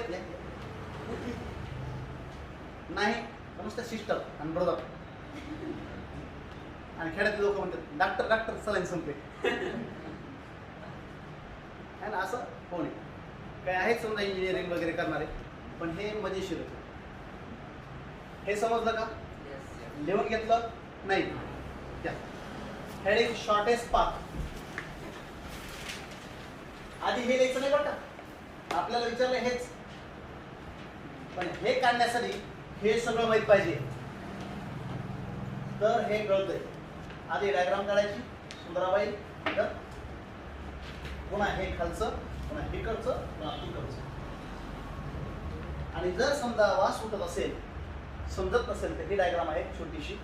नाही नुसतं सिस्टर आणि ब्रदर. आणि खेड्यातले लोक म्हणतात डॉक्टर डॉक्टर सलाईन संपले. है ना, असं कोण आहे? काय आहेत समजा इंजिनिअरिंग वगैरे करणारे, पण हे मजेशीर होतं. हे समजलं का? लिहून घेतलं नाही? Heading shortest path. आधी हे लिहायचं नाही बरं का, आपल्याला विचारलं हेच, पण हे काढण्यासाठी हे सगळं माहित पाहिजे. तर हे कळतंय. आधी डायग्राम काढायची सुंदराबाई, पुन्हा हे खालचं, पुन्हा हे कडचं, पुन्हा इकडचं. आणि जर समजा वास उठत असेल, समजत नसेल तर ही डायग्राम आहे छोटीशी.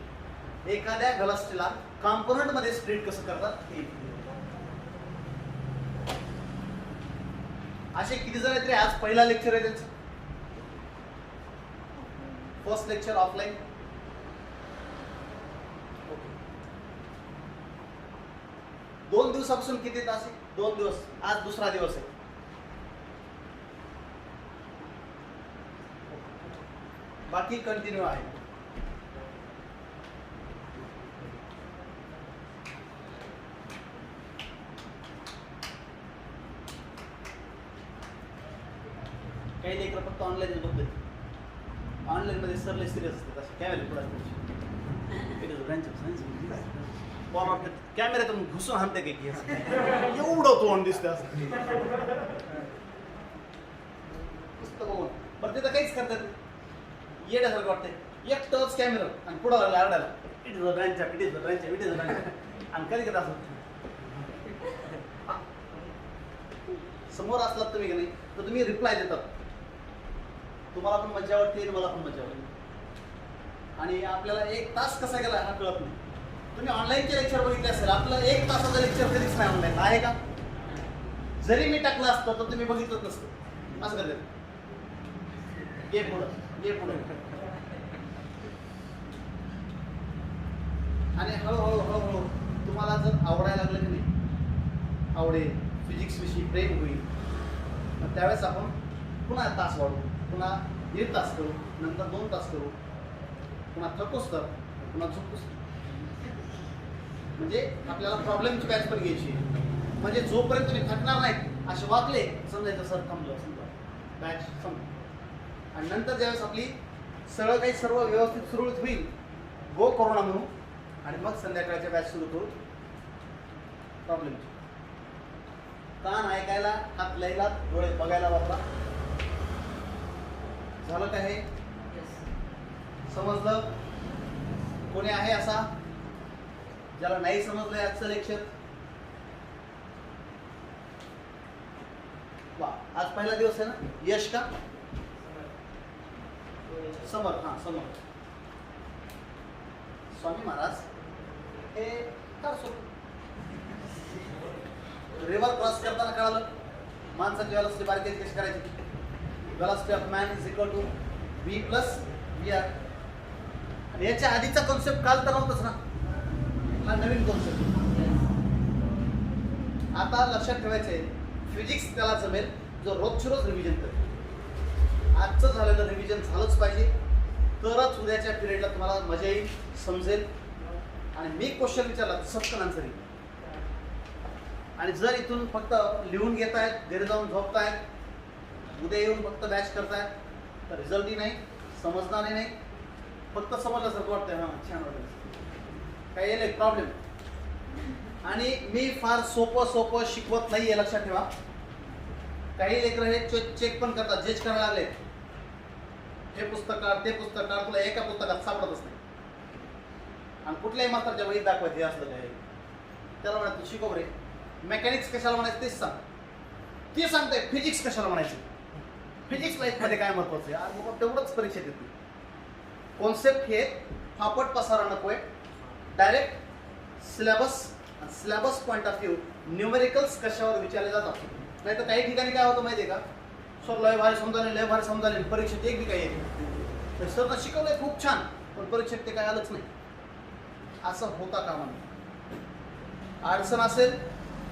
एखाद्या वेलोसिटीला कॉम्पोनंट मध्ये स्प्लिट कसं करतात हे. असे किती जण आहेत रे? आज पहिला लेक्चर आहे त्यांचं, फर्स्ट लेक्चर ऑफलाईन. 2 दिवसापासून किती तास आहे? 2 दिवस. आज दुसरा दिवस आहे. बाकी कंटिन्यू आहे. काही लेकर फक्त ऑनलाईन बघतोय. ऑनलाईन मध्ये सरले सिरियस असतात. असे कॅमेरे पुढे कॅमेऱ्यातून घुसून हाणते की एवढं तोंड दिसतं असं बघून. बरं तिथं काहीच करतात येण्यासारखं वाटतंय. एक टच कॅमेरा आणि पुढं लागला आरडायला it is a branch, it is a branch, it is a branch. आणि कधी कधी असं समोर असलात तुम्ही की नाही तर तुम्ही रिप्लाय देतात. तुम्हाला पण मजा वाटते, मला पण मजा वाटते. आणि आपल्याला 1 तास कसा गेला हा कळत नाही. तुम्ही ऑनलाईनचे लेक्चर बघितले असेल, आपलं 1 तासाचं लेक्चर कधीच नाही ऑनलाईन आहे का? जरी मी टाकलं असतं तर तुम्ही बघितलंच नसतं. असं करते ये पुढं ये पुढं. आणि हळूहळू हळूहळू तुम्हाला जर आवडायला लागलं की नाही, आवडेल, फिजिक्स विषयी प्रेम होईल, मग त्यावेळेस आपण पुन्हा तास वाढवू, पुन्हा 1.5 तास करू, नंतर 2 तास करू, पुन्हा थकूस तर पुन्हा झोपूस. म्हणजे आपल्याला प्रॉब्लेमची बॅच पण घ्यायची. म्हणजे जोपर्यंत तुम्ही थकणार नाहीत असे वागले समजायचं सर थांबलं, समजा बॅच संपली. आणि नंतर ज्यावेळेस आपली सगळं काही सर्व व्यवस्थित सुरळीत होईल, गो कोरोना म्हणू, आणि मग संध्याकाळच्या बॅच सुरू करू प्रॉब्लेमची. कान ऐकायला, हात लिहायला, डोळे बघायला वापरा. झालं का हे? समजलं? कोणी आहे असा ज्याला नाही समजलंय आजचं लेक्चर? वा, आज पहिला दिवस आहे ना. यश का? समर. हा, समर. स्वामी महाराज हे फार सोपं. रिव्हर क्रॉस करताना कळालं माणसाची वेलॉसिटी बारकाईने कशी करायची. Velocity of man is equal to v plus V R. आणि याच्या आधीचा कॉन्सेप्ट काल तर नव्हताच ना, हा नवीन कॉन्सेप्ट. आता लक्षात ठेवायचं आहे, फिजिक्स त्याला जमेल जो रोजची रोज रिव्हिजन करेल. आजचं झालेलं रिव्हिजन झालंच पाहिजे, तरच उद्याच्या पिरियडला तुम्हाला मजा येईल, समजेल. आणि मी क्वेश्चन विचारला सटकन आन्सर येईल. आणि जर इथून फक्त लिहून घेत आहेत, घरी जाऊन झोपतायत, उद्या येऊन फक्त बॅच करतायत, तर रिझल्टही नाही, समजणारही नाही. फक्त समजल्यासारखं वाटतंय, हां छान वाटतं, काही येईल प्रॉब्लेम. आणि मी फार सोपं शिकवत नाही आहे, लक्षात ठेवा. काही लेकरं हे चेक पण करतात, जज करायला लागले, हे पुस्तक काढ, ते पुस्तक काढ, तुला एका पुस्तकात सापडतच नाही. आणि कुठल्याही मास्तरच्या वहीत दाखवायचे असलं काय, त्याला म्हणा तू शिकव रे. मेकॅनिक्स कशाला म्हणायचं तेच सांग, ते सांगतंय. फिजिक्स कशाला म्हणायचं, फिजिक्स लाईफमध्ये काय महत्वाचं आहे, आणि मग तेवढंच परीक्षेत येते. कॉन्सेप्ट हे फापट पसारा नकोय, direct syllabus point of view numericals कशावर विचारले जातात. नाही तर काही ठिकाणी काय होतं माहिती आहे का, सर लय भारी समजाले, परीक्षेत एक बी काही येते. तर सरनं शिकवलंय खूप छान, पण परीक्षेत ते काय आलंच नाही. असं होता कामा नये. अडचण असेल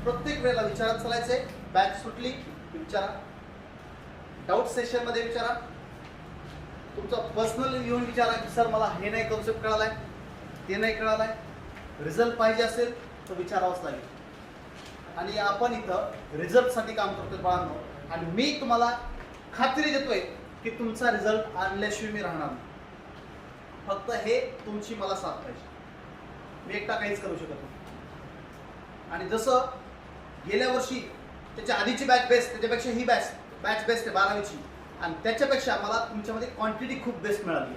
प्रत्येक वेळेला विचारत चालायचंय. बॅच सुटली की विचारा, डाऊट सेशनमध्ये विचारा, तुमचं पर्सनली येऊन विचारा की सर मला हे नाही कॉन्सेप्ट कळालाय, ते नाही कळालाय. रिझल्ट पाहिजे असेल तर विचारावंच लागेल. आणि आपण इथं रिझल्टसाठी काम करतोय बाळांनो. आणि मी तुम्हाला खात्री देतोय की तुमचा रिझल्ट आणल्याशिवाय मी राहणार नाही. फक्त हे तुमची मला साथ पाहिजे, मी एकटा काहीच करू शकत नाही. आणि जसं गेल्या वर्षी त्याच्या आधीची बॅच बेस्ट, त्याच्यापेक्षा ही बॅच बेस्ट आहे 12वीची. आणि त्याच्यापेक्षा मला तुमच्यामध्ये क्वांटिटी खूप बेस्ट मिळाली.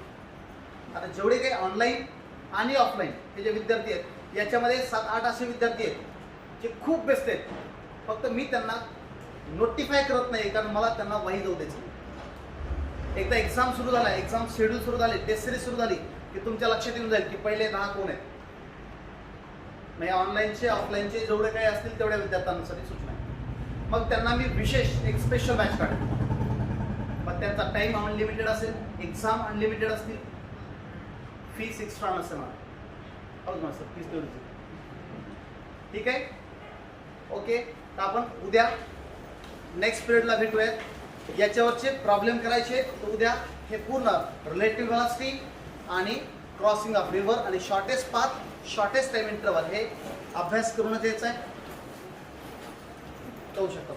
आता जेवढे काही ऑनलाईन आणि ऑफलाईन हे जे विद्यार्थी आहेत, याच्यामध्ये 7-8 असे विद्यार्थी आहेत जे खूप बेस्ट आहेत. फक्त मी त्यांना नोटिफाय करत नाही, कारण मला त्यांना वही जाऊ द्यायचं. एकदा एक्झाम सुरू झाला, एक्झाम शेड्यूल सुरू झाले, टेस्ट सिरीज सुरू झाली की तुमच्या लक्षात येऊन जाईल की पहिले 10 कोण आहेत. म्हणजे ऑनलाईनचे ऑफलाईनचे जेवढे काही असतील तेवढ्या विद्यार्थ्यांसाठी सूचना आहे. मग त्यांना मी विशेष एक स्पेशल बॅच काढेन. मग त्यांचा टाईम अनलिमिटेड असेल, एक्झाम अनलिमिटेड असतील, फीस एक्स्ट्रा नसेल. मला सर फीस तेवढीच. ठीक आहे, ओके. तर आपण उद्या नेक्स्ट पिरियडला भेटूयात. याच्यावरचे प्रॉब्लेम करायचे तर उद्या हे पूर्ण रिलेटिव्ह व्हेलॉसिटी आणि क्रॉसिंग ऑफ रिव्हर आणि shortest path, shortest time interval हे अभ्यास करूनच यायचा आहे. करू शकतो.